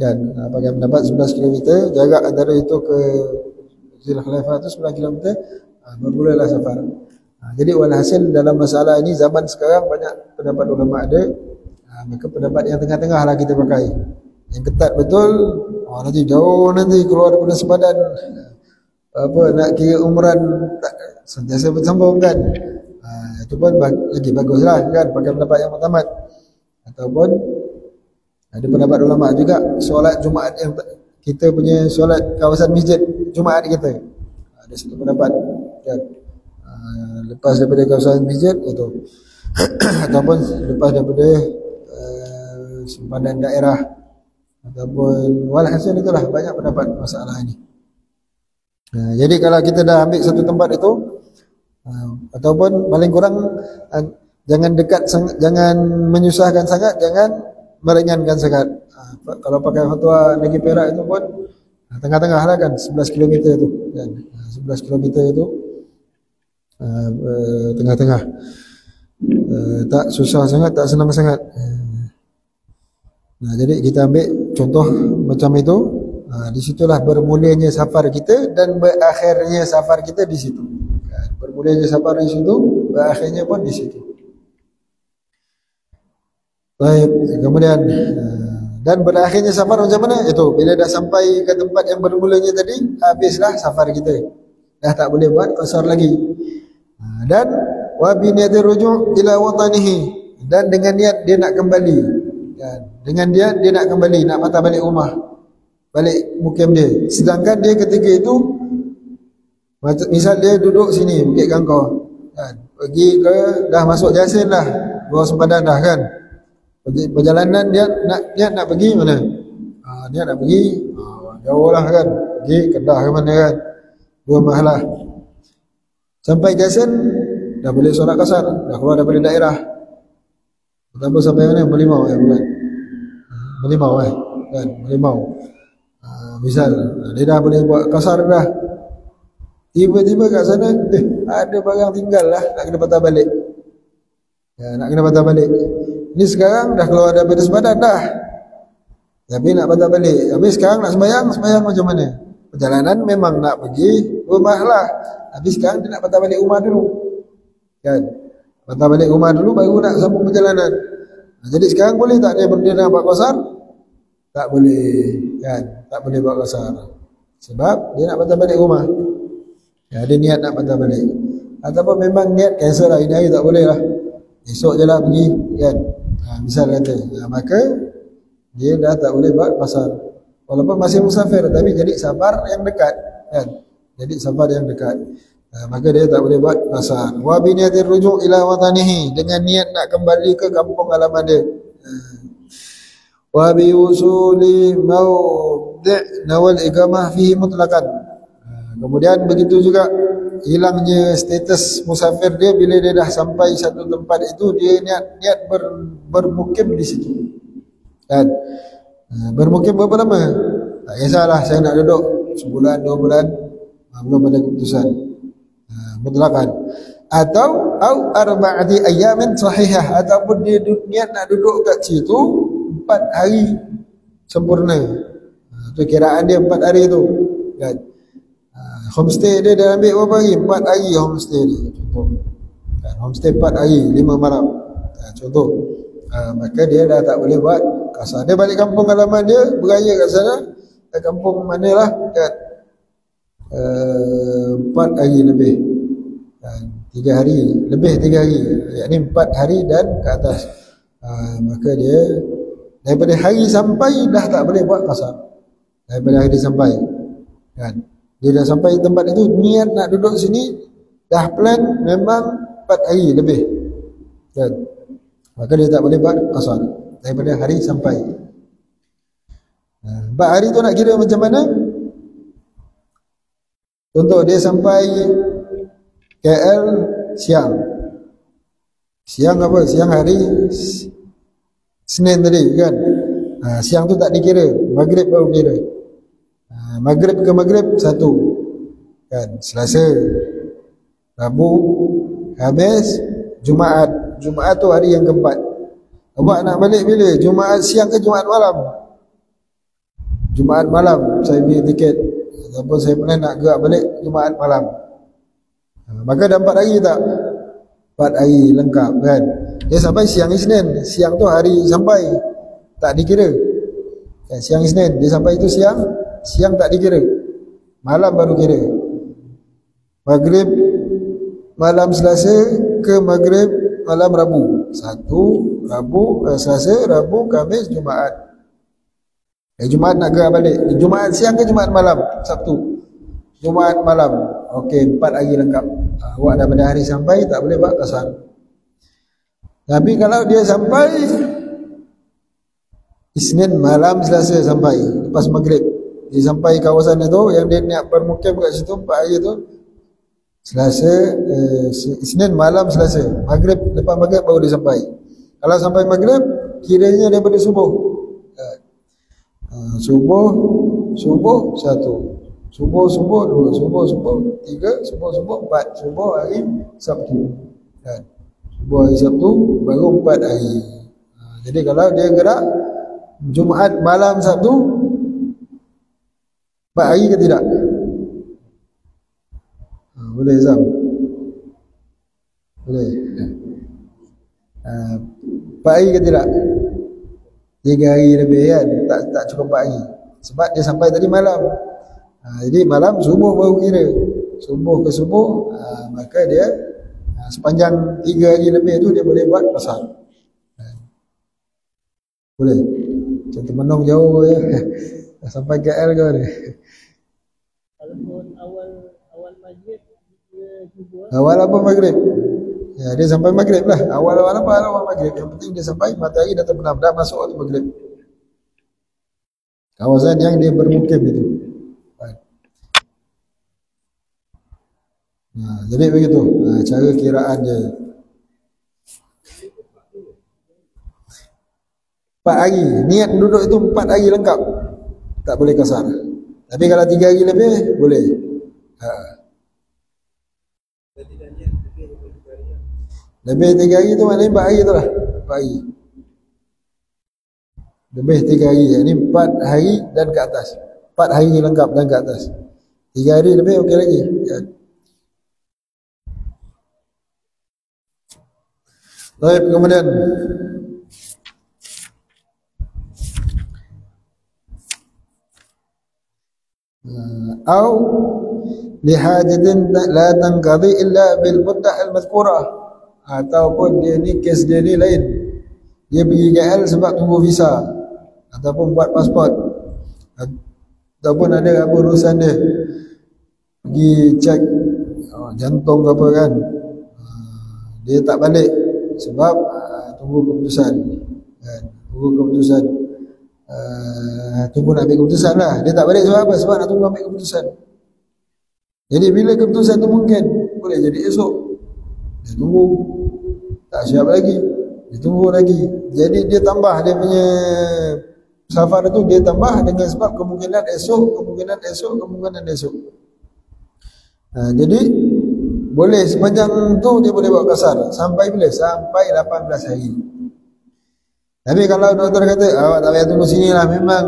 kan, pakai pendapat 11 km, jarak antara itu ke Dhul Khulaifah itu 11 km, bermulalah safar. Jadi walhasil dalam masalah ini zaman sekarang banyak pendapat ulama ada, maka pendapat yang tengah-tengah lah kita pakai. Yang ketat betul, nanti jauh, nanti keluar daripada sepadan, nak kira umran tak sentiasa bersambung kan. Itu pun lagi bagus lah kan, pakai pendapat yang muktamad. Ataupun ada pendapat ulama juga, solat Jumaat yang kita punya solat kawasan masjid Jumaat kita, ada satu pendapat kan, lepas daripada kawasan masjid itu ataupun lepas daripada sempadan daerah, ataupun walhasil itulah banyak pendapat masalah ini. Jadi kalau kita dah ambil satu tempat itu, ataupun paling kurang jangan dekat sangat, jangan menyusahkan sangat, jangan meringankan sangat. Kalau pakai fatwa negeri Perak itu pun tengah-tengah lah kan, 11 km itu kan, 11 km itu tengah-tengah, tak susah sangat, tak senang sangat. Jadi kita ambil contoh macam itu, di situlah bermulanya safar kita dan berakhirnya safar kita di situ. Bermulanya safar di situ, berakhirnya pun di situ. Baik, kemudian dan berakhirnya safar macam mana? Itu bila dah sampai ke tempat yang bermulanya tadi, habislah safar kita, dah tak boleh buat qasar lagi. Dan wa bi niyatir ruju' ila watanihi, dan dengan niat dia nak kembali, dan dengan dia nak kembali, nak patah balik rumah, balik mukim dia. Sedangkan dia ketika itu, misal dia duduk sini Bukit Kangkor kan, pergi ke, dah masuk Jasin dah, Bawah Sempadan dah kan, perjalanan dia nak pergi mana? Dia nak pergi jauh lah kan, pergi Kedah ke mana kan, 2 mahalah. Sampai Jason dah boleh solat kasar, dah keluar daripada daerah. Pertama sampai mana? Merlimau bukan? Merlimau kan? Merlimau. Misal dia dah boleh buat kasar dah. Tiba-tiba kat sana ada barang tinggal lah, nak kena patah balik. Nak kena patah balik. Ni sekarang dah keluar daripada sempadan dah. Tapi nak patah balik. Habis sekarang nak sembahyang macam mana? Perjalanan memang nak pergi rumah lah. Habis sekarang dia nak patah balik rumah dulu. Kan? Patah balik rumah dulu baru nak sambung perjalanan. Jadi sekarang boleh tak dia nak buat qasar? Tak boleh. Kan? Tak boleh buat qasar. Sebab dia nak patah balik rumah. Ada niat nak patah balik. Ataupun memang niat cancel lah, ini hari tak boleh lah. Esok je lah pergi. Kan? Misal kata. Maka dia dah tak boleh buat qasar. Walaupun masih musafir, tapi jadi safar yang dekat. Kan? Jadi safar yang dekat. Maka dia tak boleh buat qasar. Wa bi niyatir ruju' ila watanihi, dengan niat nak kembali ke kampung halaman dia. Wa bi usuli mawdi' nawal iqamah fihi mutlaqan. Kemudian begitu juga hilangnya status musafir dia bila dia dah sampai satu tempat itu, dia niat bermukim di situ. Kan? Bermukim berapa lama? Tak kisahlah, saya nak duduk sebulan, 2 bulan, belum ada keputusan. Mutlakan. Atau arba'ati ayyamin sahihah, ataupun dia niat nak duduk kat situ 4 hari sempurna. Tu kiraan dia 4 hari tu. Kan? Homestay dia dah ambil berapa hari? 4 hari homestay dia. Contoh. Kan? Homestay 4 hari, 5 malam. Contoh. Maka dia dah tak boleh buat qasar. Dia balik kampung halaman dia, beraya kat sana. Kampung manalah kan? 4 hari lebih. 3 hari, lebih 3 hari. Yakni 4 hari dan ke atas. Maka dia daripada hari sampai dah tak boleh buat qasar. Daripada hari sampai. Kan? Dia dah sampai tempat itu, niat nak duduk sini, dah plan memang 4 hari lebih. Kan? Maka dia tak boleh buat qasar daripada hari sampai. 4 hari tu nak kira macam mana? Contoh dia sampai KL siang. Siang apa? Siang hari Senin tadi kan. Siang tu tak dikira, maghrib baru kira. Maghrib ke maghrib 1 kan. Selasa, Rabu, Khamis, Jumaat. Jumaat tu hari yang keempat. Awak nak balik bila? Jumaat siang ke Jumaat malam? Jumaat malam saya beli tiket. Ataupun saya pernah nak gerak balik Jumaat malam. Maka dah 4 hari tak? 4 hari lengkap kan. Dia sampai siang Isnin. Siang tu hari sampai, tak dikira kan. Siang Isnin dia sampai itu siang. Siang tak dikira, malam baru kira. Maghrib malam Selasa ke maghrib malam Rabu. Selasa, Rabu, Khamis, Jumaat. Jumaat nak gerak balik. Jumaat siang ke Jumaat malam? Sabtu. Jumaat malam. Okey, 4 hari lengkap. Awak dah pada hari sampai, tak boleh buat qasar. Tapi kalau dia sampai Isnin malam, Selasa sampai lepas maghrib, dia sampai kawasan itu yang dia niat bermukim kat situ 4 hari tu, Selasa, Isnin malam, Selasa, maghrib, lepas maghrib baru dia sampai. Kalau sampai maghrib, kiranya daripada subuh. Subuh 1, Subuh 2, Subuh 3, Subuh 4, Subuh hari Sabtu. Kan? Subuh hari Sabtu baru 4 hari. Jadi kalau dia gerak Jumaat malam Sabtu 4 hari ke tidak? Boleh Zam? Boleh. 4 hari ke tidak? 3 hari lebih kan? Tak cukup 4 hari. Sebab dia sampai tadi malam. Jadi malam subuh baru kira. Subuh ke subuh, maka dia sepanjang 3 hari lebih tu dia boleh buat qasar. Boleh. Macam Temenung jauh ya. Dah sampai KL ke ni? Walaupun awal maghrib dia subuh. Awal apa maghrib? Ya, dia sampai maghrib lah. Awal maghrib. Yang penting dia sampai matahari dah terbenam, dah masuk waktu maghrib. Kawasan yang dia bermukim itu. Jadi begitu cara kiraan dia. 4 hari. Niat duduk itu 4 hari lengkap. Tak boleh kasar. Tapi kalau 3 hari lebih, boleh. Lebih 3 hari tu maknanya 4 hari tu lah. 4 hari. Lebih 3 hari. Ini 4 hari dan ke atas. 4 hari lengkap dan ke atas. 3 hari lebih okey lagi. Baik, kemudian atau lihajatin la tanqadi illa bil muddah al madhkurah, ataupun dia ni kes dia ni lain, dia pergi KL sebab tunggu visa ataupun buat pasport ataupun ada apa urusan dia pergi cek jantung ke apa kan, dia tak balik sebab tunggu keputusan kan, tunggu keputusan, tunggu nak ambil keputusan lah. Dia tak balik sebab apa? Sebab nak tunggu ambil keputusan. Jadi bila keputusan tu mungkin boleh jadi esok, dia tunggu, tak siap lagi, dia tunggu lagi. Jadi dia tambah dia punya safar tu, dia tambah dengan sebab kemungkinan esok, kemungkinan esok, kemungkinan esok. Jadi boleh sepanjang tu dia boleh buat kasar sampai bila? Sampai 18 hari. Tapi kalau doktor kata awak tak payah tunggu sini lah, memang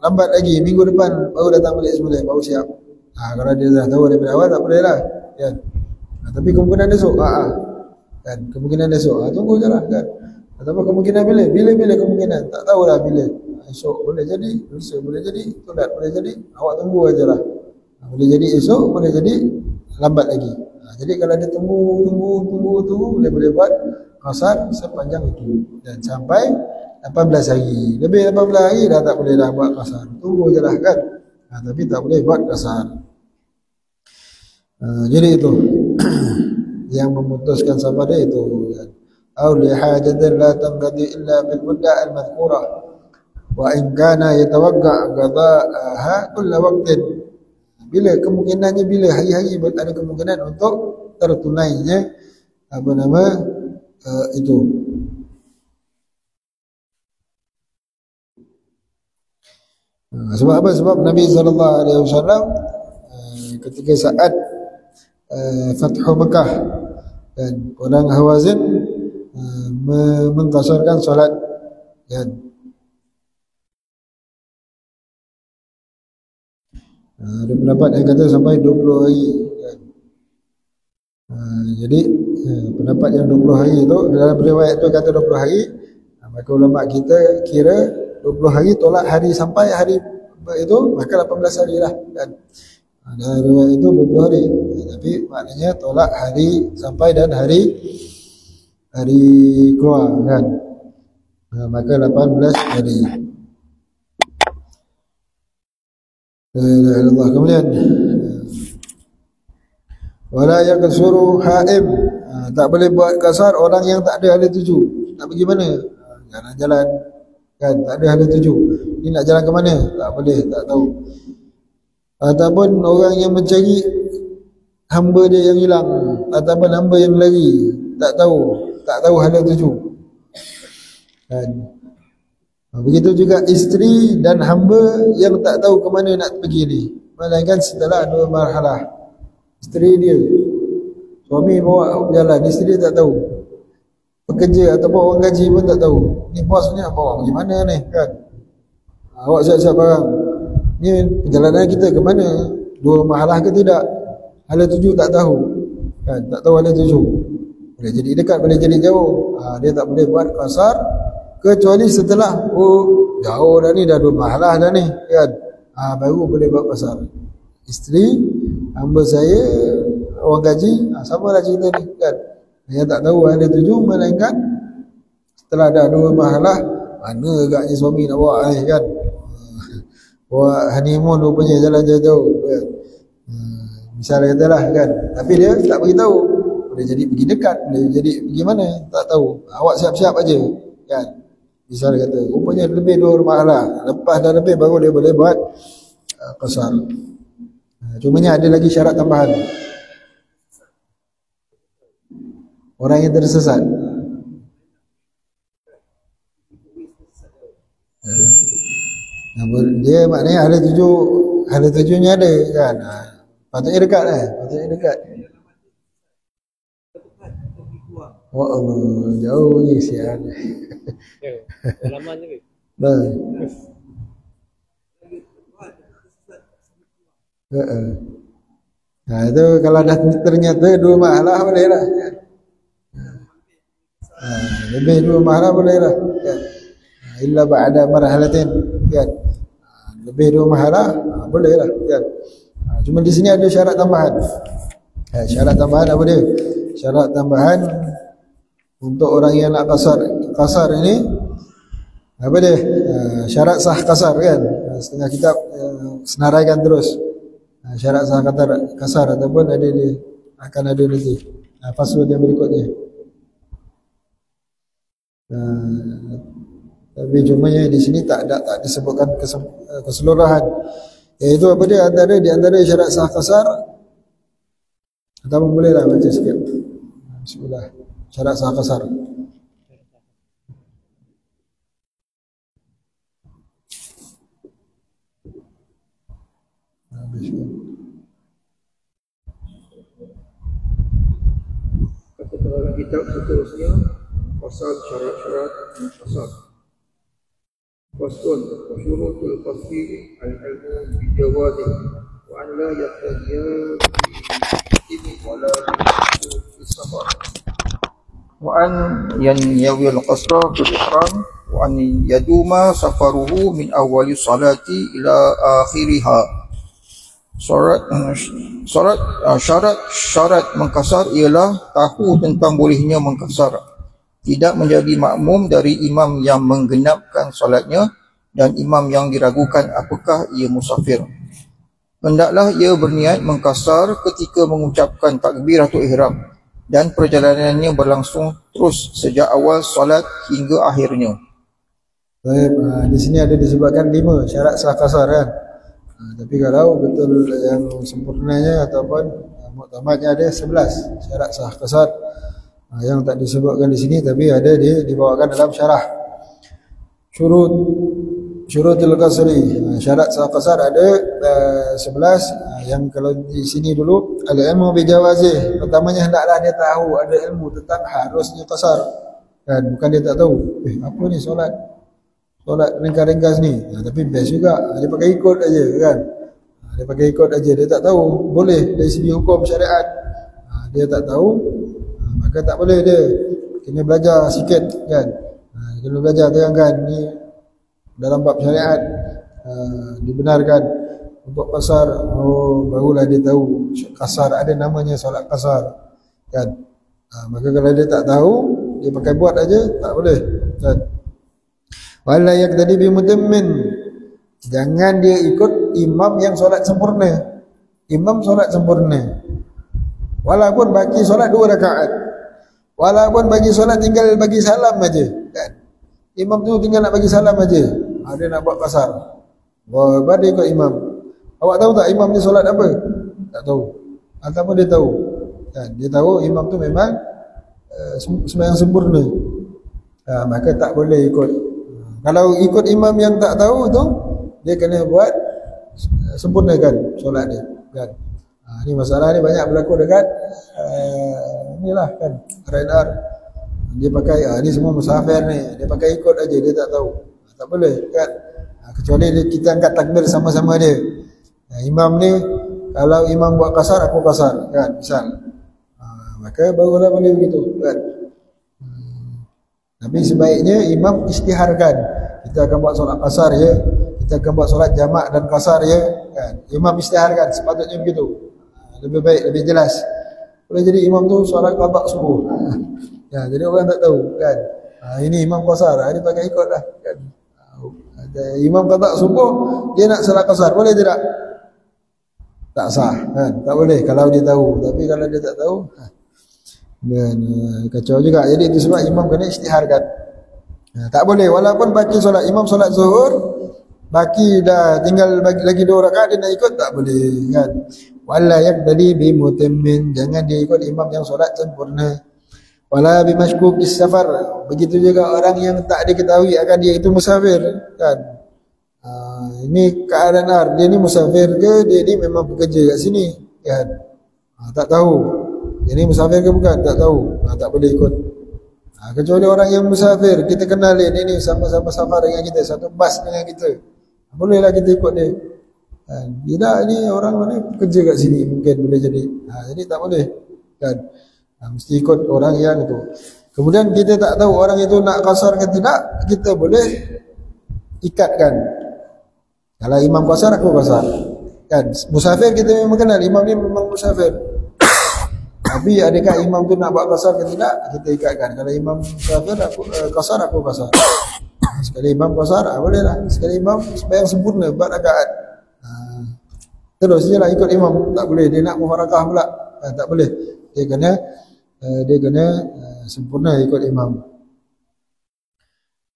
lambat lagi, minggu depan baru datang balik semula, baru siap. Kalau dia dah tahu daripada awal tak boleh lah kan. Tapi kemungkinan esok kan, kemungkinan esok tunggu je lah kan. Ataupun kemungkinan bila kemungkinan tak tahulah bila. Esok boleh jadi, lusa boleh jadi, tulat boleh jadi, awak tunggu aje lah. Boleh jadi esok, boleh jadi lambat lagi. Jadi kalau dia tunggu boleh buat qasar sepanjang itu dan sampai 18 hari. Lebih 18 hari dah tak boleh dah buat qasar. Tunggu je lah kan. Tapi tak boleh buat qasar. Jadi itu yang memutuskan sama dia itu kan. Au li hajatin la tanqadi illa bil mudda al madhkurah wa in kana yatawaqqa qada'aha kull waqtin. Bila kemungkinannya, bila hari-hari ada kemungkinan untuk tertunainya apa nama itu. Sebab apa? Sebab Nabi SAW ketika saat Fathu Mekah dan orang Hawazin mengqasarkan solat kan. Ada pendapat yang kata sampai 20 hari kan. Jadi pendapat yang 20 hari itu, dalam riwayat itu kata 20 hari, maka ulama kita kira 20 hari tolak hari sampai hari itu, maka 18 hari lah kan. Dalam riwayat itu 20 hari, tapi maknanya tolak hari sampai dan hari keluar kan, maka 18 hari. Allah. Kemudian wala yaqsuru haim, tak boleh buat kasar orang yang tak ada hala tuju. Nak pergi mana? Jalan-jalan kan, tak ada hala tuju. Ni nak jalan ke mana? Tak boleh, tak tahu. Ataupun orang yang mencari hamba dia yang hilang, ataupun hamba yang lari, tak tahu hala tuju kan. Begitu juga isteri dan hamba yang tak tahu ke mana nak pergi ni, melainkan setelah 2 marhalah. Isteri dia, suami bawa jalan, isteri tak tahu. Pekerja ataupun orang gaji pun tak tahu. Ni bosnya bawa pergi mana ni kan. Awak siap-siap barang. Ni perjalanan kita ke mana? 2 marhalah ke tidak? Hala tuju tak tahu kan, tak tahu hala tuju. Boleh jadi dekat, boleh jadi jauh. Dia tak boleh buat qasar kecuali setelah jauh dah ni, dah 2 marhalah dah ni kan, baru boleh buat qasar. Isteri, hamba saya, orang gaji, sama lah cerita ni kan. Yang tak tahu ada tuju, melainkan setelah dah 2 marhalah, mana agaknya suami nak bawa ni kan. Bawa honeymoon rupanya jalan jauh-jauh kan. Misalnya katalah kan, tapi dia tak beritahu. Boleh jadi pergi dekat, boleh jadi pergi mana, tak tahu. Awak siap-siap aja kan. Misalnya kata, rupanya lebih 2 marhalah, lepas dah lebih baru dia boleh buat qasar. Cumanya ada lagi syarat tambahan. orang yang tersesat. Dia maknanya ada tujuhnya ada kan. Patutnya dekat lah, patutnya dekat. Oh, jauh lagi sian. Lama je ke? Baik. Nah itu kalau dah ternyata dua mahalah boleh lah. Lebih dua mahalah boleh lah. Illa ba'da marhalatin kan. Lebih dua mahalah boleh lah kan. Cuma di sini ada syarat tambahan. Syarat tambahan apa dia? Syarat tambahan untuk orang yang nak kasar ini apa dia? Syarat sah kasar kan. Setengah kitab senaraikan terus. Syarat sah kasar ataupun ada dia akan ada nanti fasal yang berikutnya. Tapi cumanya di sini tak disebutkan keseluruhan. Iaitu apa dia di antara syarat sah kasar. Ataupun bolehlah baca sikit. Bismillah. Syarat sah kasar. Kata dalam kitab seterusnya pasal syarat-syarat kasar. Faslun wa syurutul qasdi al-ilmu bijawazi wa an la yaqtadiya bi wala fi safar wa an yanyawi al-qasra fil ihram wa an yaduma safaruhu min awwali salati ila akhiriha. Syarat mengkasar ialah tahu tentang bolehnya mengkasar, tidak menjadi makmum dari imam yang menggenapkan solatnya dan imam yang diragukan apakah ia musafir. Hendaklah ia berniat mengkasar ketika mengucapkan takbiratul ihram dan perjalanannya berlangsung terus sejak awal solat hingga akhirnya. Baik, di sini ada disebutkan 5 syarat sah kasar kan. Tapi kalau betul yang sempurnanya ataupun muktamadnya ada 11 syarat sah kasar. Yang tak disebutkan di sini tapi ada dibawakan dalam syarah. Syurutul qasri. Syarat sah kasar ada 11. Yang kalau di sini dulu al-ilmu bi jawazi. Pertamanya hendaklah dia tahu ada ilmu tentang harusnya kasar. Kan bukan dia tak tahu. Apa ni solat ringkas-ringkas ni. Tapi best juga. Dia pakai ikut aja kan. Dia pakai ikut aja, dia tak tahu boleh dari segi hukum syariat. Dia tak tahu, maka tak boleh dia. Kena belajar sikit kan. Kena belajar terangkan ni dalam bab syariat dibenarkan untuk kasar. Barulah dia tahu kasar ada namanya solat kasar kan. Maka kalau dia tak tahu, dia pakai buat aja tak boleh kan. Wala yaqtadi bi mutammin. Jangan dia ikut imam yang solat sempurna. Imam solat sempurna. Walaupun bagi solat 2 rakaat. Walaupun bagi solat tinggal bagi salam aja kan. Imam tu tinggal nak bagi salam aja. Dia nak buat kasar. Wah, dia ikut imam. Awak tahu tak imam ni solat apa? Tak tahu. Ataupun dia tahu. Kan, dia tahu imam tu memang sembahyang sempurna. Maka tak boleh ikut. Kalau ikut imam yang tak tahu tu, dia kena buat sempurnakan solat dia kan. Ni masalah ni banyak berlaku dekat inilah kan RNR. Dia pakai ni semua musafir ni, dia pakai ikut aja, dia tak tahu. Tak boleh kan. Kecuali kita angkat takbir sama-sama dia. Imam ni kalau imam buat kasar, aku kasar kan, misal. Maka barulah boleh begitu kan. Tapi sebaiknya imam istiharkan. Kita akan buat solat kasar ya. Kita akan buat solat jamak dan kasar ya kan. Imam istiharkan, sepatutnya begitu. Lebih baik, lebih jelas. Boleh jadi imam tu solat qada subuh. Ya, jadi orang tak tahu kan. Ini imam kasar, dia pakai ikut lah kan. Imam qada subuh, dia nak solat kasar, boleh tidak? Tak sah kan. Tak boleh kalau dia tahu. Tapi kalau dia tak tahu, dan kacau juga. Jadi itu sebab imam kena istiharkan. Tak boleh walaupun baki solat imam solat zuhur, baki dah tinggal bagi lagi 2 rakaat dia nak ikut, tak boleh kan. Wala yaqtadi bi mutammin, jangan dia ikut imam yang solat sempurna. Wala bimashkukis safar. Begitu juga orang yang tak diketahui akan dia itu musafir, kan. Ini keadaan dia ni musafir ke, dia ni memang bekerja kat sini, kan. Tak tahu. Dia ni musafir ke bukan, tak tahu. Tak boleh ikut. Kecuali orang yang musafir, kita kenal dia, ni sama-sama safar dengan kita, satu bas dengan kita, bolehlah kita ikut dia. Tidak, ni orang mana kerja kat sini mungkin boleh jadi. Jadi tak boleh, kan. Mesti ikut orang yang itu. Kemudian kita tak tahu orang itu nak qasar ke tidak, kita boleh ikatkan. Kalau imam qasar, aku qasar, kan. Musafir kita memang kenal, imam ni memang musafir. Tapi adakah imam tu nak buat qasar ke tidak, kita ikatkan. Kalau imam musafir, aku qasar, aku qasar. Sekali imam qasar, boleh lah. Sekali imam sembahyang sempurna 4 rakaat, terus je lah ikut imam. Tak boleh dia nak mufarakah pula, tak boleh. Dia kena sempurna ikut imam.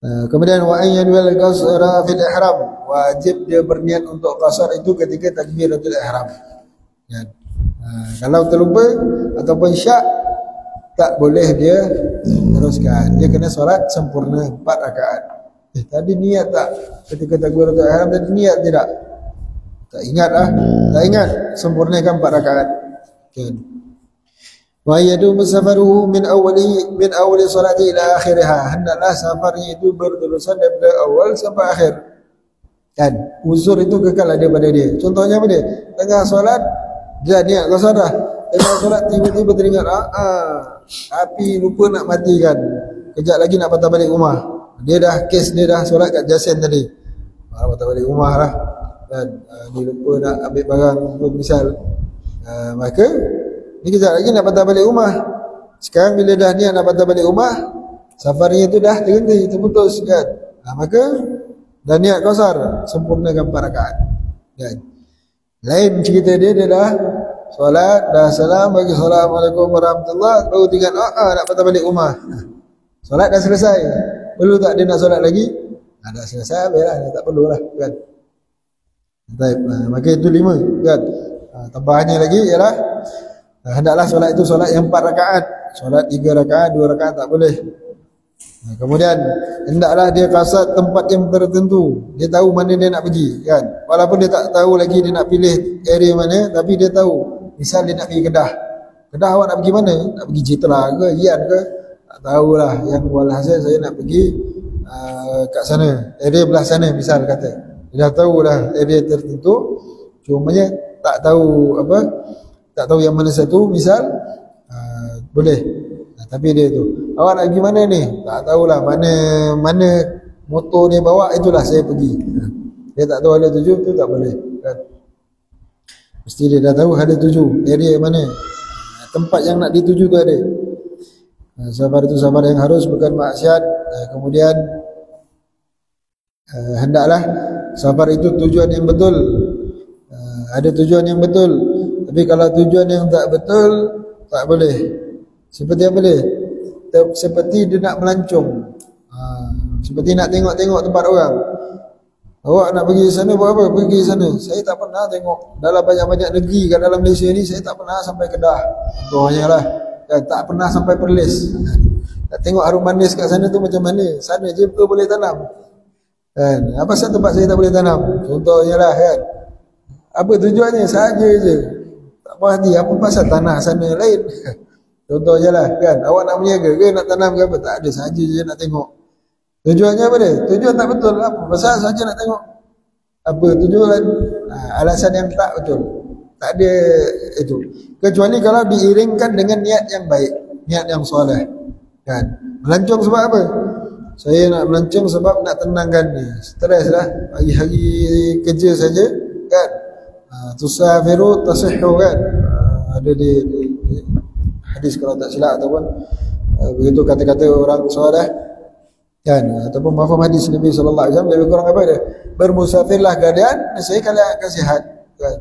Kemudian wa ayyadul qasra fil ihram, wajib dia berniat untuk qasar itu ketika takbiratul ihram, ya. Kalau terlupa ataupun syak, tak boleh dia teruskan. Dia kena solat sempurna 4 rakaat. Tadi niat tak ketika takbiratul ihram, tadi niat tidak? Tak ingat lah. Tak ingat, sempurnakan 4 rakaat, kan. Wa yadumu safaruhu min awali salati ila akhiriha. Hendaklah safarnya itu berterusan daripada awal sampai akhir, kan. Uzur itu kekal ada pada dia. Contohnya apa dia? Tengah solat dia niat qasar dah. Tengah solat tiba-tiba teringat api lupa nak matikan, kejap lagi nak patah balik rumah. Dia dah solat kat Jasin tadi, patah balik rumah lah, kan. Dia lupa nak ambil barang misal, maka ni kejap lagi nak patah balik rumah. Sekarang bila dah niat nak patah balik rumah, safarnya tu dah terhenti, terputus, kan. Maka dah niat qasar, sempurnakan 4 rakaat, kan. Lain cerita dia dah solat, dah salam, bagi assalamualaikum warahmatullahi, baru tinggal nak patah balik rumah. Solat dah selesai, perlu tak dia nak solat lagi? Dah selesai, baiklah, tak perlulah, kan. Maka itu 5, kan. Tambahannya lagi ialah hendaklah solat itu solat yang 4 rakaat. Solat 3 rakaat, 2 rakaat tak boleh. Kemudian hendaklah dia qasad tempat yang tertentu. Dia tahu mana dia nak pergi, kan. Walaupun dia tak tahu lagi dia nak pilih area mana, tapi dia tahu. Misal dia nak pergi Kedah. Kedah awak nak pergi mana? Nak pergi Citra ke, Yan ke? Tak tahulah. Yang walhasil saya nak pergi kat sana, area belah sana misal kata. Dia dah tahu dah area tertentu, cumanya tak tahu apa, tak tahu yang mana satu misal, boleh. Tapi dia tu, awak nak pergi mana ni? Tak tahulah mana motor dia bawa, itulah saya pergi. Dia tak tahu ada tuju, tu tak boleh, kan. Mesti dia dah tahu ada tuju, area mana, tempat yang nak dituju tu ada. Sabar itu sabar yang harus, bukan maksiat. Kemudian hendaklah sabar itu tujuan yang betul. Ada tujuan yang betul, tapi kalau tujuan yang tak betul, tak boleh. Seperti apa dia? Seperti dia nak melancong, seperti nak tengok-tengok tempat orang. Awak nak pergi sana buat apa? Pergi sana. Saya tak pernah tengok dalam banyak-banyak negeri kat dalam Malaysia ni, saya tak pernah sampai Kedah, contohnya lah, tak pernah sampai Perlis. Nak tengok harum manis kat sana tu macam mana? Sana je betul boleh tanam, kan. Apa sebab tempat saya tak boleh tanam? Contohnya lah, kan. Apa tujuannya? Sahaja je, tak berhati apa pasal tanah sana lain. Contohnya lah, kan. Awak nak berniaga ke, nak tanam ke apa? Tak ada, sahaja je nak tengok. Tujuannya apa dia? Tujuan tak betul, apa? Pasal sahaja nak tengok. Apa tujuan? Alasan yang tak betul, tak ada itu. Kecuali kalau diiringkan dengan niat yang baik, niat yang soleh, kan. Melancong sebab apa? Saya nak melancong sebab nak tenangkan ni, stres lah, hari-hari kerja saja, kan. Tusafiru tasihhu, kan. Ada di hadis kalau tak silap, ataupun begitu kata-kata orang soleh, kan, ataupun mafhum hadis Nabi sallallahu alaihi wasallam, lebih kurang apa dia? Bermusafirlah keadaan saya kalian akan sihat, kan.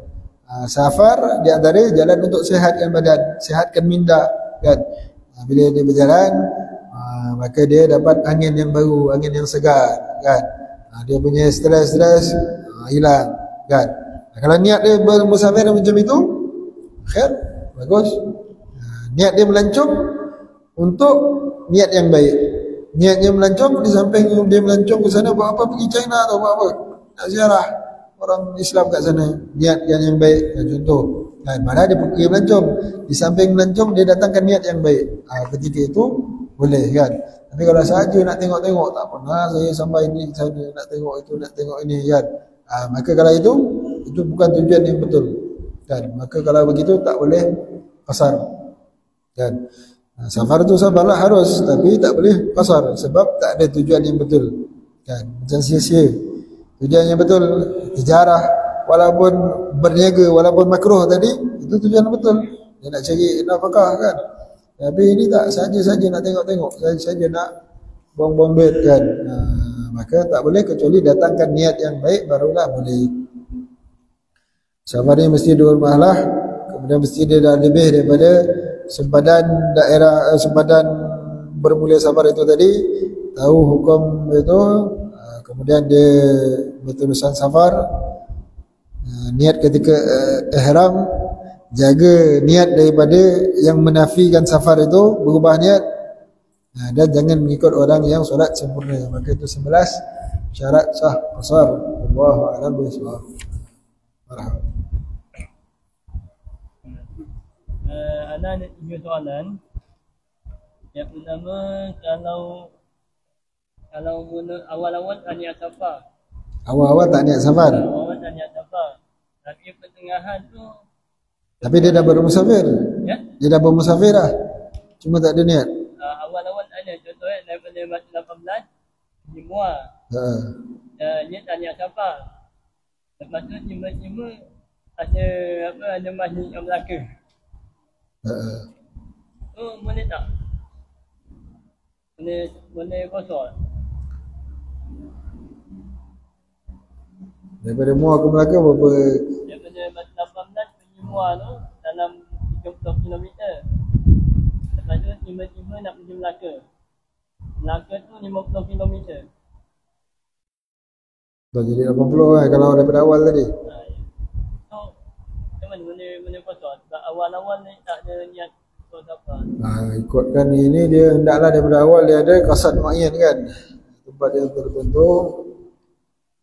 Safar di antara jalan untuk sihatkan badan, sihatkan minda, kan. Bila dia berjalan, maka dia dapat angin yang baru, angin yang segar, kan. Dia punya stres-stres hilang, kan. Kalau niat dia bermusafir macam itu, khair, bagus. Niat dia melancong, untuk niat yang baik. Niatnya melancong, di samping dia melancong ke sana buat apa, pergi China atau buat apa, nak ziarah orang Islam kat sana, niatkan yang baik. Contoh kan, mana dia pergi melancong, di samping melancong dia datangkan niat yang baik. Ketika itu boleh kan. Tapi kalau sahaja nak tengok-tengok, tak pernah saya sampai ni sana, nak tengok itu, nak tengok ini kan, maka kalau itu bukan tujuan yang betul kan. Maka kalau begitu tak boleh qasar kan. Safar tu sabarlah harus, tapi tak boleh qasar sebab tak ada tujuan yang betul kan, macam sia-sia. Tujuan yang betul tijarah, walaupun berniaga, walaupun makruh tadi, itu tujuan betul, dia nak cari nafkah kan. Tapi ini tak, saja-saja nak tengok-tengok, saja nak buang-buang duit kan. Maka tak boleh, kecuali datangkan niat yang baik barulah boleh. Safar ni mesti 2 rumah lah, kemudian mesti dia dah lebih daripada sempadan daerah, sempadan bermula safar itu tadi, tahu hukum itu, kemudian dia berterusan safar, niat ketika ihram, jaga niat daripada yang menafikan safar itu, berubah niat, dan jangan mengikut orang yang solat sempurna. Maka itu 11 syarat sah qasar. Wallahu a'lam bishawab. Marhaba. Ana ada 3 soalan. Yang pertama, kalau mula awal-awal tak niat safar. Awal-awal tak niat safar. Awal-awal tak niat safar. Tapi pertengahan tu, Tapi dia dah bermusafir. ya? Dia dah bermusafir dah, cuma tak ada niat. Awal-awal ada, contohnya daripada masa 18 di Muar. Dia tak niat safar. Lepas tu tiba-tiba ada masjid yang Melaka. Tu boleh tak? Boleh kosong. Daripada Muar ke Melaka berapa? Daripada 18 pergi Muar tu dalam 30 km. Lepas tu tiba-tiba nak pergi Melaka. Melaka tu 50 km. Dah jadi 80 kan kalau daripada awal tadi. So macam mana boleh kosong? Sebab awal-awal ni tak ada niat kosong apa. Ikutkan ini, dia hendaklah daripada awal dia ada qasad muayyan kan, tempat yang tertentu.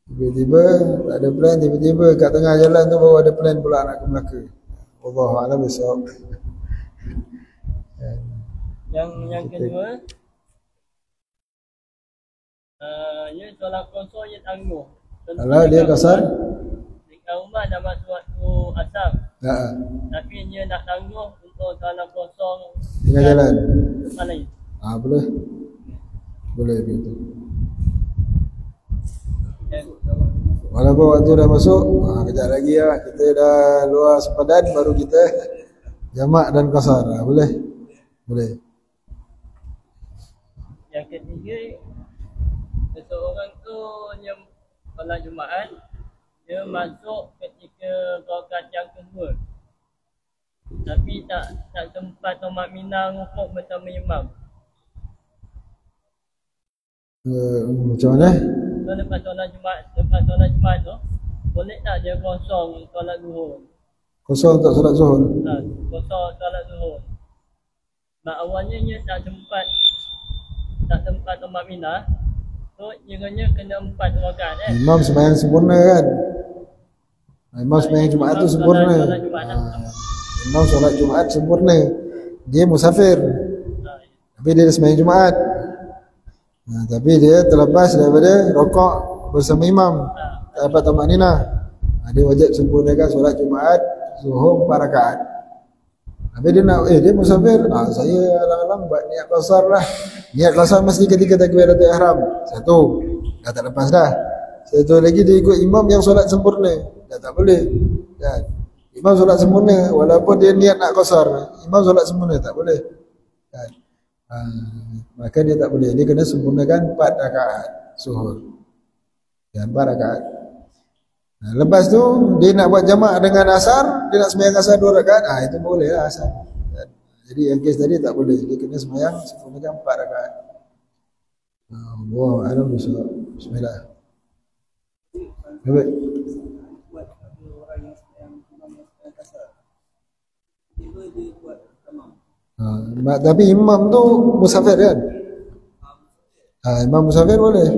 Tiba-tiba tak ada plan, tiba-tiba kat tengah jalan tu baru ada plan pula nak ke Melaka. Wallahu a'lam bishawab. Yang kedua, dia solat kosong dia tangguh. Kalau dia qasar, Dekat rumah dah masuk waktu asar. tak, Tapi dia nak tangguh untuk solat kosong tengah jalan. tempat lain. Boleh. Boleh begitu. Walaupun waktu dah masuk, kejap lagi lah, kita dah luar sempadan, baru kita jamak dan qasar. Boleh. Boleh. Yang ketiga, seseorang tu dia solat Jumaat, dia masuk ketika rakaat yang kedua. Tapi tak sempat Tomat Mina rukuk bersama imam. Macam mana? So lepas solat Jumaat tu, boleh tak dia kosong solat zuhur? Kosong tak solat zuhur? Kosong solat zuhur. Sebab awalnya dia tak sempat Tomat Mina. So kiranya kena 4 rakaat Imam sembahyang sempurna kan? Imam sembahyang Jumaat tu sempurna. Imam solat Jumaat sempurna. Dia musafir, tapi dia sembahyang Jumaat. Tapi dia terlepas daripada rokok bersama imam, tak dapat tamak ninah. Dia wajib sempurnakan solat Jumaat zuhur 4 rakaat. Habis dia nak, dia musafir, saya alang-alang buat niat qasar lah. Niat qasar mesti ketika takbiratul ihram. Satu, dah tak lepas dah. Satu lagi dia ikut imam yang solat sempurna, dah tak boleh kan? Imam solat sempurna, walaupun dia niat nak qasar, imam solat sempurna tak boleh kan? Maka dia tak boleh, dia kena sempurnakan 4 rakaat zuhur dan 4 rakaat. Lepas tu dia nak buat jamak dengan asar, dia nak sembahyang asar 2 rakaat, itu boleh lah asar. Jadi yang kes tadi tak boleh, dia kena sembahyang sempurnakan 4 rakaat. Wow, alam bismillah. Baik. Tapi imam tu musafir kan? Imam musafir boleh.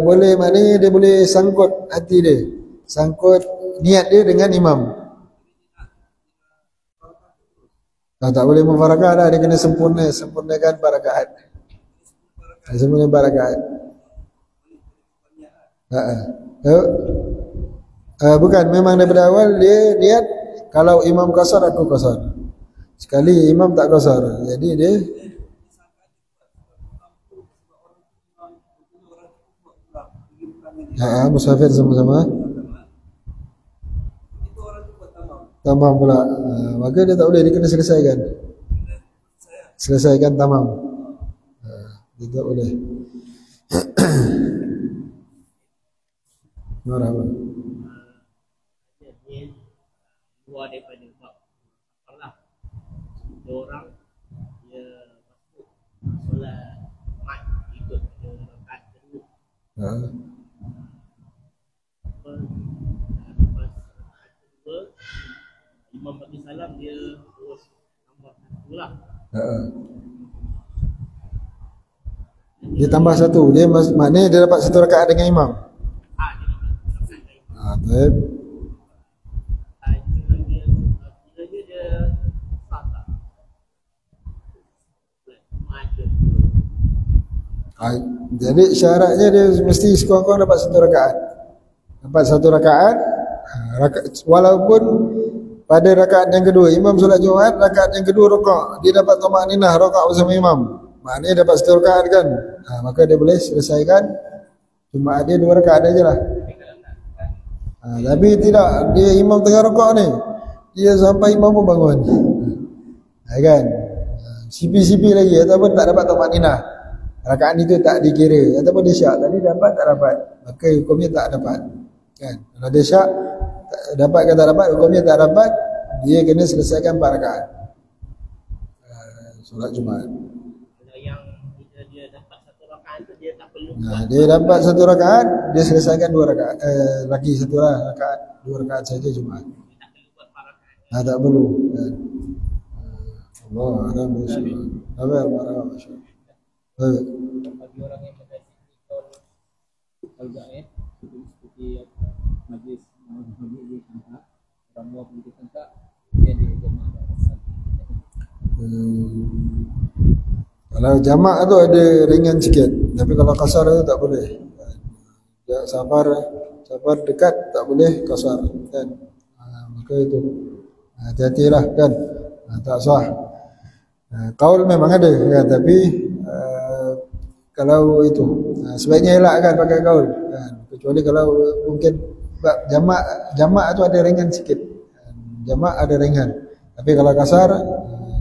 Boleh, maknanya dia boleh sangkut hati dia, sangkut niat dia dengan imam. Tak boleh mufarakah dah, dia kena sempurnakan 4 rakaat. Sempurna 4 rakaat. Bukan, memang daripada awal dia niat kalau imam qasar aku qasar. Sekali imam tak qasar, jadi dia musafir sama-sama tamam pula. Maka dia tak boleh, dia kena selesaikan tamam. Dia tak boleh. Marahlah. Keluar daripada bab Allah. Orang dia masuk solat mat ikut rakaat kedua. Lepas rakaat kedua imam bagi salam, dia terus tambah satu lah. Dia tambah satu, dia maknanya dia dapat 1 rakaat dengan imam. Baik. Jadi syaratnya dia mesti sekurang-kurang dapat 1 rakaat. Dapat 1 rakaat, walaupun pada rakaat yang kedua imam solat Jumaat, rakaat yang kedua rakaat dia dapat tumakninah rakaat bersama imam, maknanya dapat 1 rakaat kan. Maka dia boleh selesaikan Jumaat dia 2 rakaat aja lah. Tapi tidak, dia imam tengah rakaat ni, dia sampai imam pun bangun. Kan? CP lagi ataupun tak dapat tumakninah, rakaat itu tak dikira, ataupun dia syak tadi dapat tak dapat, maka hukumnya tak dapat. Kan? Kalau dia syak dapat ke tak dapat, hukumnya tak dapat, dia kena selesaikan 4 rakaat solat Jumaat. Kalau yang dia dapat 1 rakaat tu dia tak perlu. Dia dapat 1 rakaat, dia selesaikan 2 rakaat. Lagi 1 rakaat, 2 rakaat saja Jumaat. Tak perlu buat 4 rakaat. Tak perlu. Kan? Allah alhamdulillah. Marah masyaallah. Bagi orang yang kalau seperti majlis di Sangka, orang luar pergi Sangka, dia ada jemaah asal. Kalau jamak tu ada ringan sikit, tapi kalau kasar tu tak boleh. Ya, safar dekat tak boleh kasar kan. Maka itu hati-hatilah kan. Tak sah. Qaul memang ada kan, tapi kalau itu sebaiknya elakkan pakai qaul kan. Kecuali kalau mungkin jamak tu ada ringan sikit. Jamak ada ringan. Tapi kalau kasar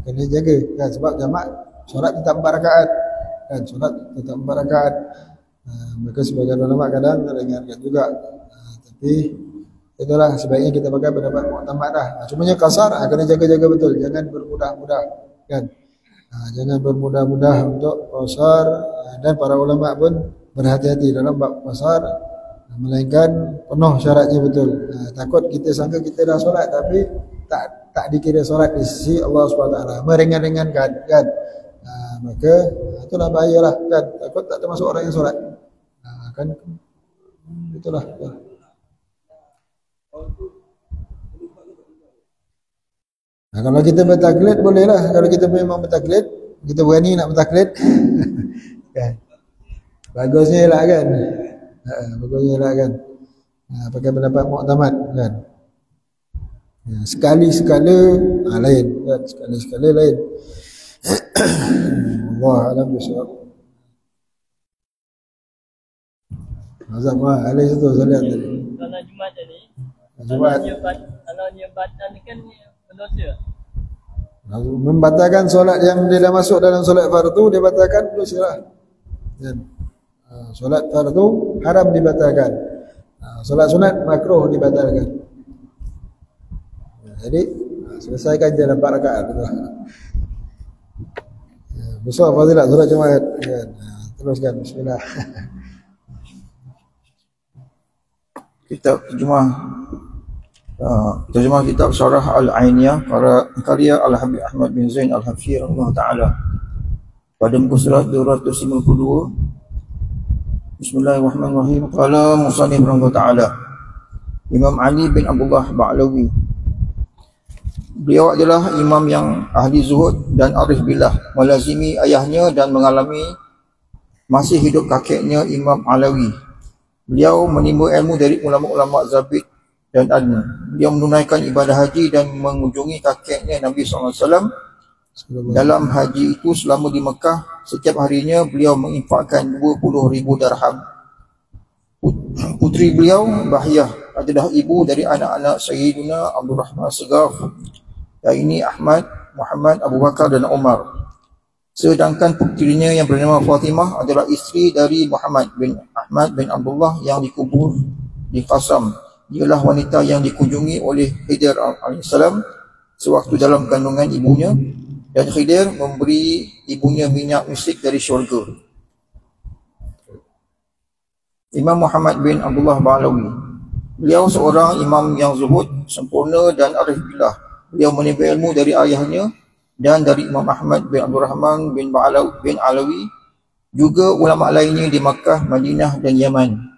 kena jaga kan, sebab jamak solat tetap 4 rakaat kan, solat tetap 4 rakaat. Maka sebagian ulama kadang ringankan juga. Tapi itulah sebaiknya kita pakai pendapat mu'tamad dah. Cumanya kasar kena jaga-jaga betul, jangan bermudah-mudah kan. Jangan bermudah-mudah untuk kasar, dan para ulama pun berhati-hati dalam bab kasar, melainkan penuh syaratnya betul. Takut kita sangka kita dah solat tapi tak dikira solat di sisi Allah SWT, meringan-ringankan kan. Maka itulah bahayalah kan, takut tak termasuk orang yang solat kan. Itulah kan. Kalau kita bertaklid bolehlah, kalau kita memang bertaklid, kita berani nak bertaklid kan. Bagusnya elak kan. Bagusnya elak kan. Pakai pendapat mu'tamad kan. Sekali-sekala lain kan, sekali-sekala lain. Allah alam bisawab. Azam alai situ solat tadi. Kalau Jumaat tadi, Jumaat kalau nyebatan ni kan berdosa. Membatalkan solat yang dia dah masuk dalam solat fardu, dia batalkan dosa. Dan solat fardu haram dibatalkan. Solat sunat makruh dibatalkan. Jadi selesaikan je 4 rakaat tu. Besar fadilat solat Jumaat kan. Teruskan bismillah. Kitab Jumaat. Terjemah kitab Syarah Al-Ainiyah karya Al-Habib Ahmad bin Zain Al-Hafsir Allah Ta'ala pada muka surat 252. Bismillahirrahmanirrahim. Qala Musannif Allah Ta'ala, Imam Ali bin Abdullah Ba'lawi, beliau adalah imam yang ahli zuhud dan arif billah, melazimi ayahnya dan mengalami masih hidup kakeknya Imam Alawi. Beliau menimba ilmu dari ulama-ulama Zabid dan Adn. Beliau menunaikan ibadah haji dan mengunjungi kakeknya Nabi SAW dalam haji itu selama di Mekah. Setiap harinya beliau menginfakkan 20,000 dirham. Putri beliau Bahiyah adalah ibu dari anak-anak Sayyidina Abdul Rahman Segaf, yaitu Ahmad, Muhammad, Abu Bakar dan Umar. Sedangkan putrinya yang bernama Fatimah adalah isteri dari Muhammad bin Ahmad bin Abdullah yang dikubur di Qasam. Dialah wanita yang dikunjungi oleh Khidir AS sewaktu dalam kandungan ibunya, dan Khidir memberi ibunya minyak misik dari syurga. Imam Muhammad bin Abdullah Ba'lawi, beliau seorang imam yang zuhud, sempurna dan arif billah. Beliau menimba ilmu dari ayahnya dan dari Imam Ahmad bin Abdul Rahman bin Alawi, juga ulama lainnya di Makkah, Madinah dan Yaman.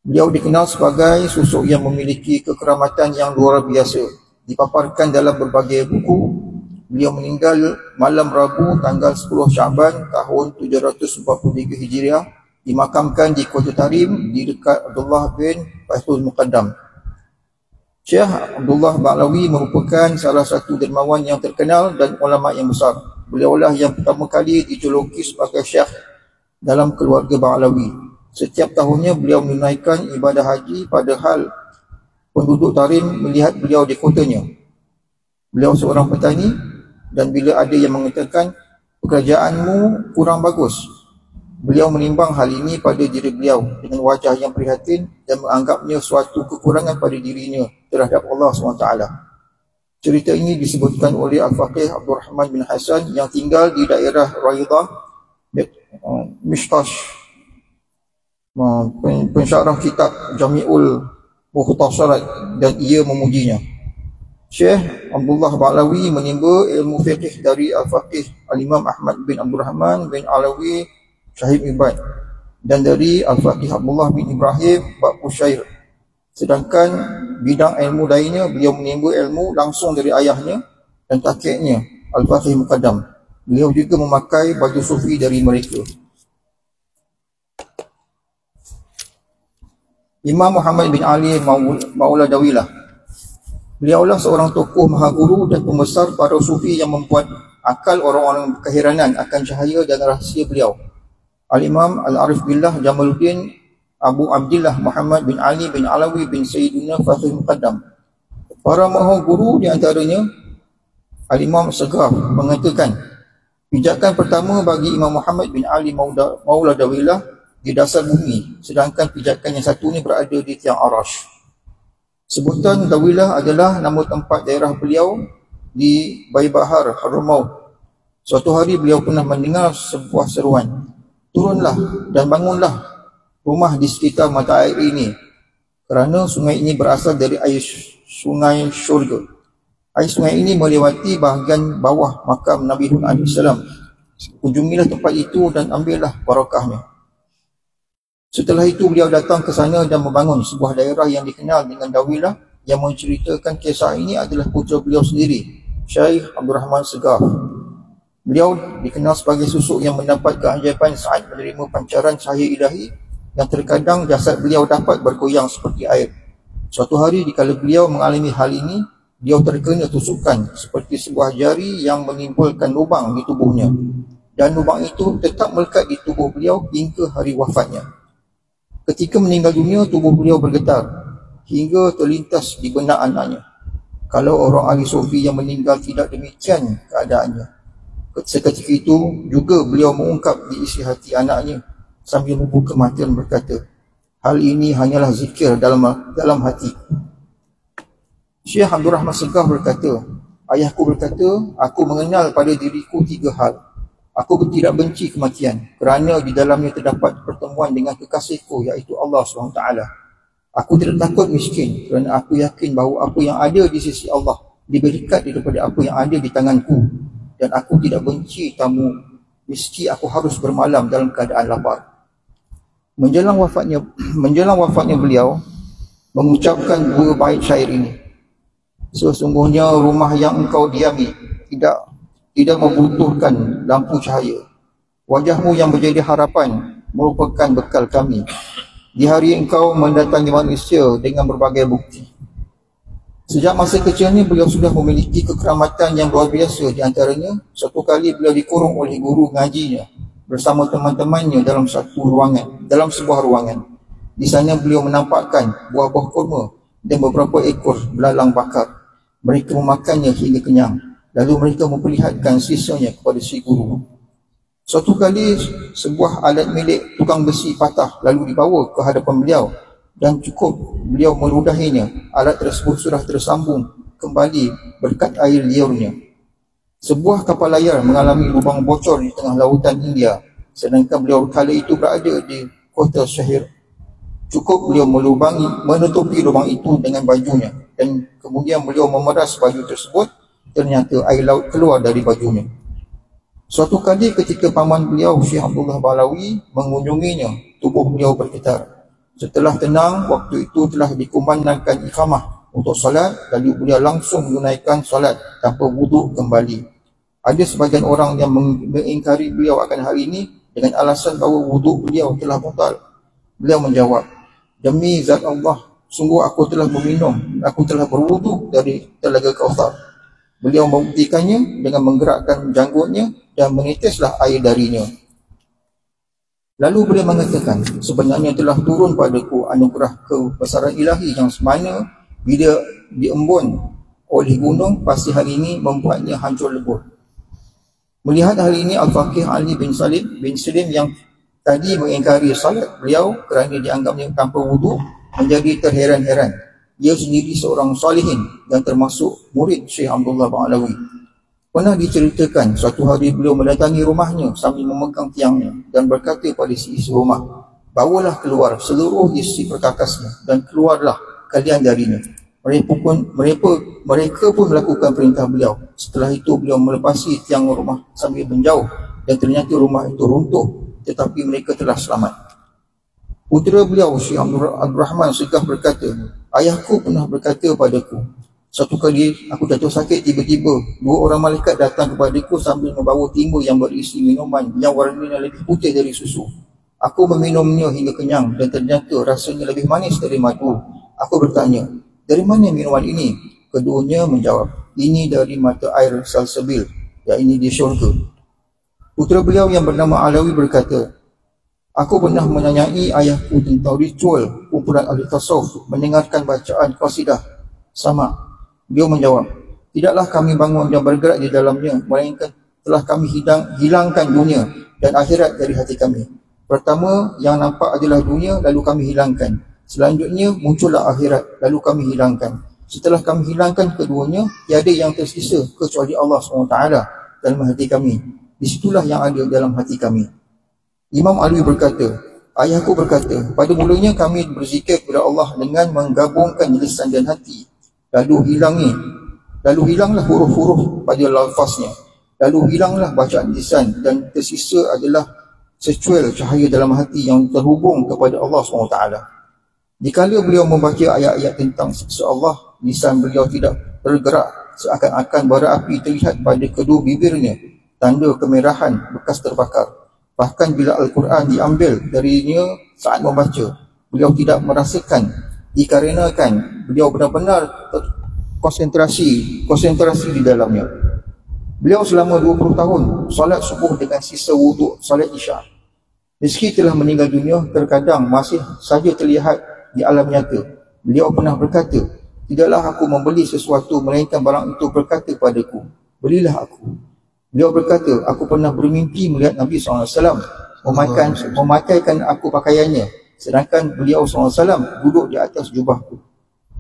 Beliau dikenal sebagai sosok yang memiliki kekeramatan yang luar biasa, dipaparkan dalam berbagai buku. Beliau meninggal malam Rabu tanggal 10 Syaban tahun 743 Hijriah, dimakamkan di Kota Tarim di dekat Abdullah bin Fathul Muqaddam. Syekh Abdullah Ba'lawi merupakan salah satu dermawan yang terkenal dan ulama yang besar. Beliaulah yang pertama kali dijuluki sebagai syekh dalam keluarga Ba'lawi. Setiap tahunnya beliau menunaikan ibadah haji, padahal penduduk Tarim melihat beliau di kotanya. Beliau seorang petani, dan bila ada yang mengatakan pekerjaanmu kurang bagus, beliau menimbang hal ini pada diri beliau dengan wajah yang prihatin dan menganggapnya suatu kekurangan pada dirinya terhadap Allah SWT. Cerita ini disebutkan oleh Al-Faqih Abdul Rahman bin Hasan yang tinggal di daerah Raidah, Mishtash, pensyarah kitab Jami'ul Mukhtasarat, dan ia memujinya. Syekh Abdullah Ba'lawi menimba ilmu fiqh dari Al-Faqih Al-Imam Ahmad bin Abdul Rahman bin Alawi Syahid Ibad, dan dari Al-Faqih Abdullah bin Ibrahim Bab Pusyair. Sedangkan bidang ilmu lainnya beliau menimba ilmu langsung dari ayahnya dan kakeknya Al-Faqih Muqaddam. Beliau juga memakai baju sufi dari mereka. Imam Muhammad bin Ali Maula Dawilah, beliaulah seorang tokoh mahaguru dan pembesar para sufi yang membuat akal orang-orang keheranan akan cahaya dan rahsia beliau. Al-Imam Al-Arif Billah Jamaluddin Abu Abdillah Muhammad bin Ali bin Alawi bin Sayyidina Fathul Muqaddam. Para mahaguru di antaranya Al-Imam Segaf mengatakan, pijakan pertama bagi Imam Muhammad bin Ali Maula Dawilah di dasar bumi, sedangkan pijakan yang satu ini berada di tiang Arash. Sebutan Dawilah adalah nama tempat daerah beliau di Baibahar, Hadramaut. Suatu hari beliau pernah mendengar sebuah seruan, "Turunlah dan bangunlah rumah di sekitar mata air ini, kerana sungai ini berasal dari air sungai syurga. Air sungai ini melewati bahagian bawah makam Nabi Hud AS. Kunjungilah tempat itu dan ambillah barakahnya." Setelah itu beliau datang ke sana dan membangun sebuah daerah yang dikenal dengan Dawilah. Yang menceritakan kisah ini adalah putera beliau sendiri, Syekh Abdul Rahman Segaf. Beliau dikenal sebagai sosok yang mendapat keajaiban saat menerima pancaran cahaya ilahi, yang terkadang jasad beliau dapat bergoyang seperti air. Suatu hari dikala beliau mengalami hal ini, beliau terkena tusukan seperti sebuah jari yang menimbulkan lubang di tubuhnya, dan lubang itu tetap melekat di tubuh beliau hingga hari wafatnya. Ketika meninggal dunia, tubuh beliau bergetar hingga terlintas di benak anaknya. Kalau orang ahli sufi yang meninggal tidak demikian keadaannya. Seketika itu juga beliau mengungkap di isi hati anaknya sambil membuka mata dan berkata, "Hal ini hanyalah zikir dalam hati." Syekh Abdul Rahman Segaf berkata, "Ayahku berkata, aku mengenal pada diriku 3 hal. Aku tidak benci kematian kerana di dalamnya terdapat pertemuan dengan kekasihku, iaitu Allah SWT. Aku tidak takut miskin kerana aku yakin bahawa apa yang ada di sisi Allah lebih dekat daripada apa yang ada di tanganku, dan aku tidak benci tamu meski aku harus bermalam dalam keadaan lapar. Menjelang wafatnya beliau mengucapkan dua bait syair ini. Sesungguhnya rumah yang engkau diami tidak membutuhkan lampu cahaya. Wajahmu yang menjadi harapan merupakan bekal kami di hari engkau mendatangi manusia dengan berbagai bukti. Sejak masa kecilnya beliau sudah memiliki kekeramatan yang luar biasa. Di antaranya, suatu kali beliau dikurung oleh guru ngajinya bersama teman-temannya dalam sebuah ruangan. Di sana beliau menampakkan buah-buah kurma dan beberapa ekor belalang bakar. Mereka memakannya hingga kenyang. Lalu mereka memperlihatkan sisanya kepada si guru. Suatu kali sebuah alat milik tukang besi patah lalu dibawa ke hadapan beliau, dan cukup beliau meludahinya, alat tersebut sudah tersambung kembali berkat air liurnya. Sebuah kapal layar mengalami lubang bocor di tengah lautan India, sedangkan beliau kala itu berada di kota Syahir. Cukup beliau menutupi lubang itu dengan bajunya, dan kemudian beliau memeras baju tersebut. Ternyata air laut keluar dari bajunya. Suatu kali ketika paman beliau, Syekh Abdullah Balawi, mengunjunginya, tubuh beliau bergetar. Setelah tenang, waktu itu telah dikumandangkan iqamah untuk solat, lalu beliau langsung menunaikan solat tanpa wuduk kembali. Ada sebagian orang yang mengingkari beliau akan hal ini dengan alasan bahawa wuduk beliau telah batal. Beliau menjawab, demi zat Allah, sungguh aku telah meminum, aku telah berwuduk dari telaga Kautsar. Beliau membuktikannya dengan menggerakkan janggutnya dan meneteslah air darinya. Lalu beliau mengatakan, sebenarnya telah turun padaku anugerah kebesaran ilahi yang semana bila diembun oleh gunung, pasti hari ini membuatnya hancur lebur. Melihat hari ini Al-Faqih Ali bin Salim yang tadi mengingkari salat beliau kerana dianggapnya tanpa wuduk, menjadi terheran-heran. Dia sendiri seorang salihin dan termasuk murid Syekh Abdullah Ba'alawi. Pernah diceritakan suatu hari beliau mendatangi rumahnya sambil memegang tiangnya dan berkata pada si isi rumah, bawalah keluar seluruh isi perkakasnya dan keluarlah kalian darinya. Mereka pun melakukan perintah beliau. Setelah itu beliau melepasi tiang rumah sambil menjauh, dan ternyata rumah itu runtuh, tetapi mereka telah selamat. Putera beliau, Syekh Abdul Rahman Segaf berkata, ayahku pernah berkata padaku, suatu kali aku jatuh sakit, tiba-tiba dua orang malaikat datang kepadaku sambil membawa timba yang berisi minuman yang warnanya lebih putih dari susu. Aku meminumnya hingga kenyang dan ternyata rasanya lebih manis dari madu. Aku bertanya, dari mana minuman ini? Keduanya menjawab, ini dari mata air salsabil, yakni di syurga. Putera beliau yang bernama Alawi berkata, aku pernah menanyai ayahku tentang ritual kumpulan ahli tasawuf mendengarkan bacaan qasidah sama. Beliau menjawab, tidaklah kami bangun dan bergerak di dalamnya, melainkan telah kami hilangkan dunia dan akhirat dari hati kami. Pertama yang nampak adalah dunia, lalu kami hilangkan. Selanjutnya muncullah akhirat, lalu kami hilangkan. Setelah kami hilangkan keduanya, tiada yang tersisa kecuali Allah SWT dalam hati kami. Disitulah yang ada dalam hati kami. Imam Ali berkata, ayahku berkata, pada mulanya kami berzikir kepada Allah dengan menggabungkan lisan dan hati. Lalu hilanglah huruf-huruf pada lafaznya. Lalu hilanglah bacaan lisan dan tersisa adalah secuil cahaya dalam hati yang terhubung kepada Allah SWT. Dikala beliau membaca ayat-ayat tentang siksa Allah, lisan beliau tidak bergerak, seakan-akan bara api terlihat pada kedua bibirnya, tanda kemerahan bekas terbakar. Bahkan bila Al-Quran diambil darinya saat membaca, beliau tidak merasakan, dikarenakan beliau benar-benar konsentrasi di dalamnya. Beliau selama 20 tahun solat subuh dengan sisa wuduk solat isya. Meski telah meninggal dunia, terkadang masih saja terlihat di alam nyata. Beliau pernah berkata, tidaklah aku membeli sesuatu melainkan barang itu berkata padaku, belilah aku. Beliau berkata, aku pernah bermimpi melihat Nabi SAW memakaikan aku pakaiannya, sedangkan beliau SAW duduk di atas jubahku.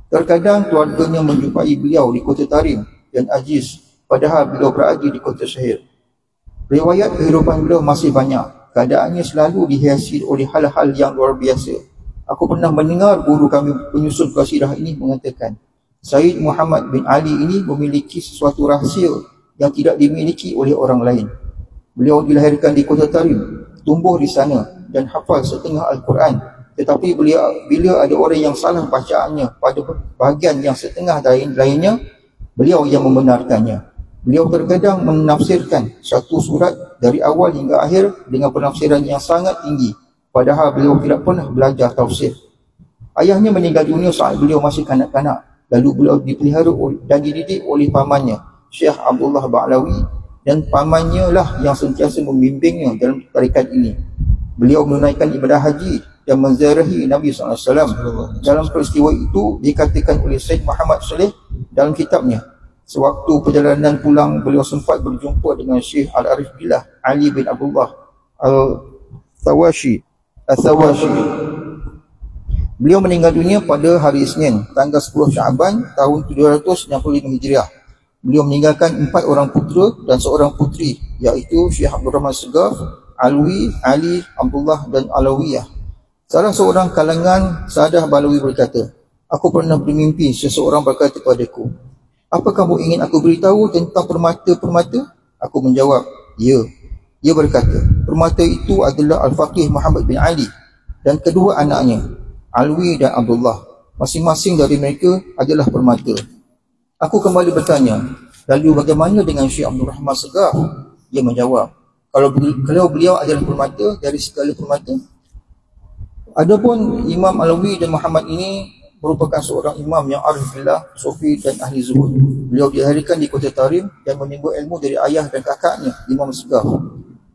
Terkadang keluarganya menjumpai beliau di kota Tarim dan Ajiz, padahal beliau berada di kota Syahir. Riwayat kehidupan beliau masih banyak. Keadaannya selalu dihiasi oleh hal-hal yang luar biasa. Aku pernah mendengar guru kami penyusun qasidah ini mengatakan, Syed Muhammad bin Ali ini memiliki sesuatu rahsia yang tidak dimiliki oleh orang lain. Beliau dilahirkan di Kota Tarim, tumbuh di sana dan hafal setengah Al-Quran. Tetapi bila ada orang yang salah bacaannya pada bahagian yang setengah lainnya, beliau yang membenarkannya. Beliau terkadang menafsirkan satu surat dari awal hingga akhir dengan penafsiran yang sangat tinggi, padahal beliau tidak pernah belajar tafsir. Ayahnya meninggal dunia saat beliau masih kanak-kanak. Lalu beliau dipelihara dan dididik oleh pamannya, Syekh Abdullah Ba'lawi, dan pamannya lah yang sentiasa membimbingnya dalam tarikat ini. Beliau menunaikan ibadah haji dan menziarahi Nabi SAW. Dalam peristiwa itu dikatakan oleh Syed Muhammad Saleh dalam kitabnya, sewaktu perjalanan pulang beliau sempat berjumpa dengan Syekh Al-Arif Billah Ali bin Abdullah Al-Thawashi. Beliau meninggal dunia pada hari Isnin, tanggal 10 Syaban tahun 765 Hijriah. Beliau meninggalkan 4 orang putera dan seorang puteri, iaitu Syekh Abdul Rahman Segaf, Alwi, Ali, Abdullah dan Alawiyah. Salah seorang kalangan Sadah Balawi berkata, aku pernah bermimpi seseorang berkata padaku, apa kamu ingin aku beritahu tentang permata-permata? Aku menjawab, ya. Ia berkata, permata itu adalah Al-Faqih Muhammad bin Ali dan kedua anaknya, Alwi dan Abdullah. Masing-masing dari mereka adalah permata. Aku kembali bertanya, lalu bagaimana dengan Syekh Abdul Rahman Segaf? Ia menjawab, kalau beliau adalah permata dari segala permata. Adapun Imam Alwi dan Muhammad ini merupakan seorang imam yang arif billah, sufi dan ahli zuhud. Beliau dilahirkan di Kota Tarim dan menimba ilmu dari ayah dan kakaknya, Imam Segaf.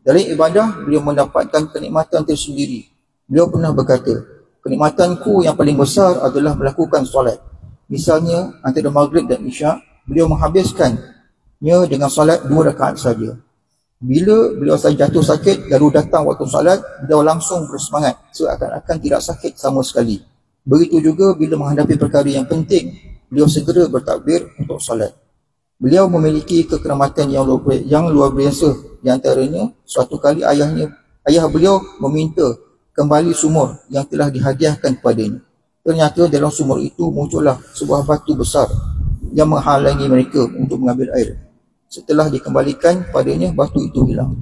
Dari ibadah, beliau mendapatkan kenikmatan tersendiri. Beliau pernah berkata, kenikmatanku yang paling besar adalah melakukan solat. Misalnya, antara maghrib dan isyak, beliau menghabiskannya dengan solat 2 rakaat saja. Bila beliau jatuh sakit, lalu datang waktu solat, beliau langsung bersemangat, seakan-akan tidak sakit sama sekali. Begitu juga bila menghadapi perkara yang penting, beliau segera bertakbir untuk solat. Beliau memiliki kekeramatan yang luar biasa. Di antaranya, suatu kali ayah beliau meminta kembali sumur yang telah dihadiahkan kepadanya. Ternyata dalam sumur itu muncullah sebuah batu besar yang menghalangi mereka untuk mengambil air. Setelah dikembalikan padanya, batu itu hilang.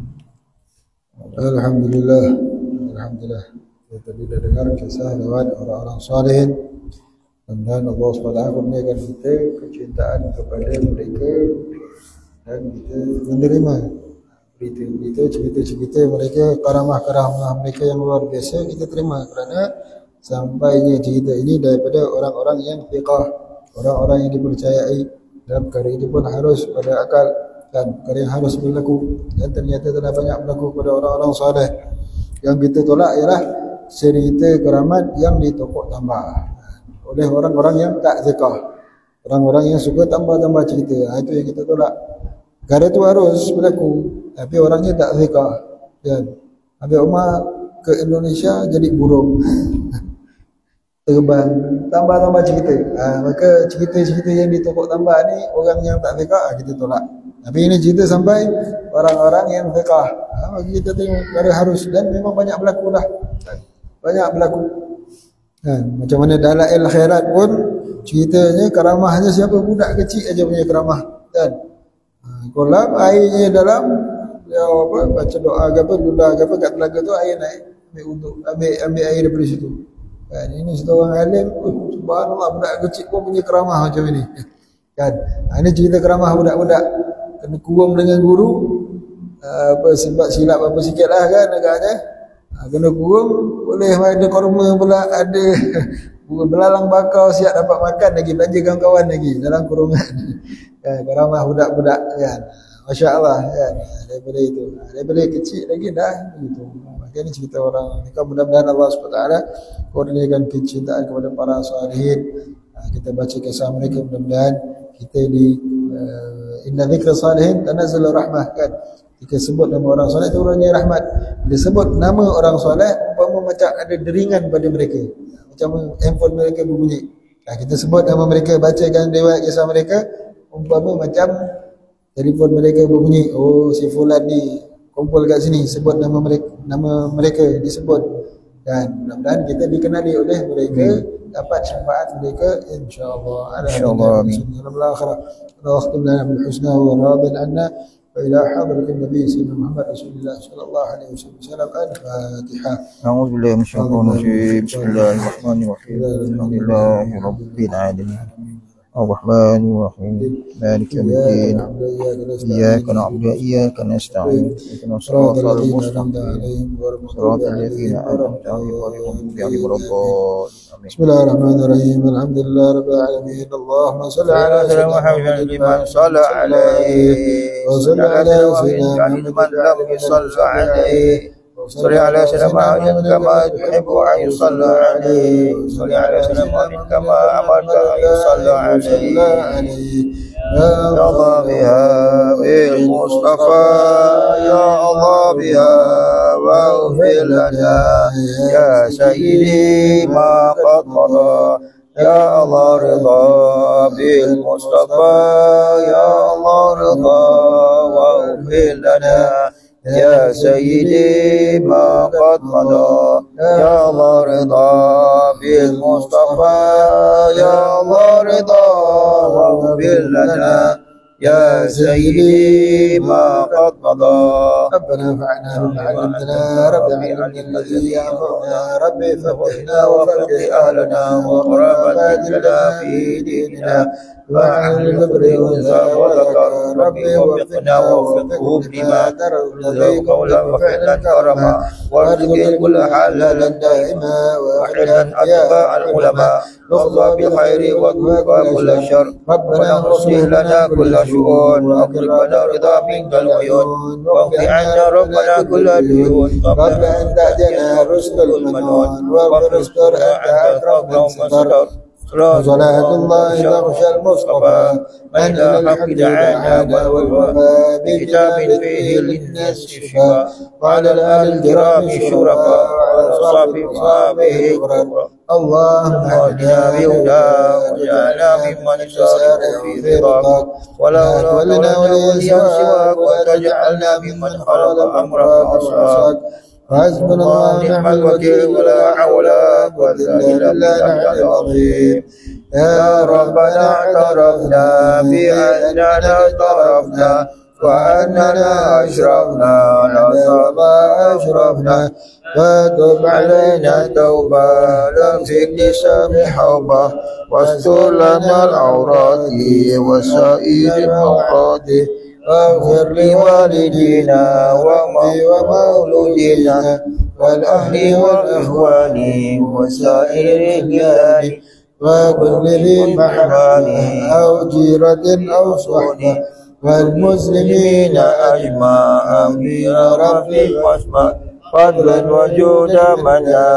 Alhamdulillah. Kita bila dengar kisah lewat orang-orang salihin, dan Allah SWT kurniakan kita kecintaan kepada mereka dan kita menerima berita-berita, cerita-cerita mereka, karamah-karamah mereka yang luar biasa kita terima, kerana sampainya cerita ini daripada orang-orang yang fiqah, orang-orang yang dipercayai dalam perkara itu pun harus pada akal dan perkara yang harus berlaku, dan ternyata telah banyak berlaku pada orang-orang saleh. Yang kita tolak ialah cerita keramat yang ditokok tambah oleh orang-orang yang tak fiqah, orang-orang yang suka tambah-tambah cerita. Itu yang kita tolak. Perkara itu harus berlaku, tapi orangnya tak fiqah. Dan Habib Umar ke Indonesia jadi burung terbang, tambah-tambah cerita. Maka cerita-cerita yang ditokok tambah ni orang yang tak fiqah kita tolak. Tapi ini cerita sampai orang-orang yang fiqah. Bagi kita tengok perkara harus, dan memang banyak berlaku dah. Banyak berlaku. Macam mana Dalail Khairat pun ceritanya karamahnya siapa, budak kecil aja punya karamah. Dan kolam airnya dalam, dia baca doa ke apa, ludah ke apa kat telaga tu, air naik, ambil air daripada situ. Kan ini seorang alim, subhanallah, budak kecil pun punya keramah macam ini. Kan ini cerita keramah budak-budak kena kurung dengan guru, sebab silap apa sikitlah kan agaknya. Kena kurung, boleh ada korma pula, ada belalang bakar, siap dapat makan lagi, belanja kawan-kawan lagi dalam kurungan. Kan keramah budak-budak kan. Masya-Allah kan. Daripada itu, daripada kecil lagi dah gitu. Maka ini cerita orang. Mudah-mudahan Allah SWT kurniakan kecintaan kepada para salihin. Kita baca kisah mereka, mudah-mudahan kita di inna dzikra salihin tanazzalu rahmah kan. Jika sebut nama orang soleh itu orangnya rahmat. Bila sebut nama orang soleh, umpama macam ada deringan pada mereka, macam handphone mereka berbunyi. Kita sebut nama mereka, bacakan riwayat kisah mereka, umpama macam telefon mereka berbunyi. Oh, si fulan ni kumpul kat sini, sebut nama mereka disebut. Dan mudah-mudahan kita dikenali oleh mereka, dapat syafaat mereka insya-Allah. InsyaAllah, amin. واختم لنا بالحسنى وراض عنا وإلى حضرة النبي سيدنا محمد رسول الله صلى الله عليه وسلم. الفاتحة. أعوذ بالله من الشيطان الرجيم. بسم الله الرحمن الرحيم. الحمد لله رب العالمين الرحمن الرحيم مالك يوم الدين إياك نعبد وإياك نستعين اهدنا الصراط المستقيم صراط الذين أنعمت عليهم غير المغضوب عليهم ولا الضالين. بسم الله الرحمن الرحيم الحمد لله رب العالمين اللهم صل على سيدنا محمد لمن صلى عليه وصل على سيدنا محمد لم يصل عليه صل على سيدنا محمد كما تحب أن يصلى عليه صل على سيدنا محمد كما أمرت أن يصلى عليه يا الله بها بالمصطفى يا الله بها واغفر لنا يا سيدي ما قد مضى يا الله رضا بالمصطفى يا الله رضا واغفر لنا يا سيدي ما قد مضى يا الله رضا بالمصطفى يا الله رضا واغفر لنا يا سيدي ما قد مضى. ربنا انفعنا بما علمتنا رب علمنا الذي ينفعنا رب فقهنا وفقه أهلنا وقراباتنا في ديننا وعن الكبر والأنثى وذكر ربي وفقنا ووفقه بما ترضي قولا وفعلا كرما وارزق كل حلالا دائما وحلا أتباع العلماء نرضى بالخير واتقى كل شر ربنا اصلح لنا كل شؤون واقربنا رضا منك العيون واغفر عنا ربنا كل ديون قبل ان تاتينا رسل المنون واغفر استرها انت اكرم وستر صلاة الله تغشى المصطفى من الحق دعانا والوفاء بكتاب فيه للناس شفاء وعلى الآل الكرام الشرفاء والأصحاب صحابه اللهم اهدنا بهداك واجعلنا ممن سار في رضاك ولا ولنا وليا سواك وتجعلنا ممن خلق امرك وعصاك حسبنا الله ونعم الوكيل ولا حول ولا قوة إلا بالله العظيم. يا ربنا اعترفنا بأننا اعترفنا وأننا أشرفنا نصاب أشرفنا فتب علينا توبة لنفك لسام حوبة واستر لنا العورات وسائر الأوقات واغفر لوالدينا ومولودينا والأهل والإخوان وسائر الرجال وكل ذي محرم أو جيرة أو صحبة والمسلمين أجمع يا ربي واسمع فضلا وجودا منا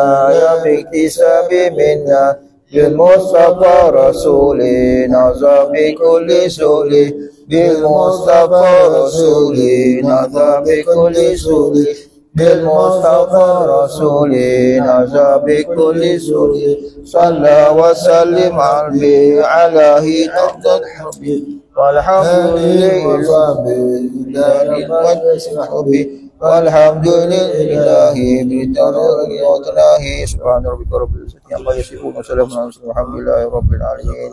يا باكتساب منا بالمصطفى رسولي نظى بكل سولي بالمصطفى رسولي نظى بكل سولي بالمصطفى رسولي نظى بكل سولي صلى وسلم عليه أفضل حبيب والحمد لله والحمد لله بترك وتناهي سبحان ربك رب العزة عما يصفون وسلام على المرسلين والحمد لله رب العالمين.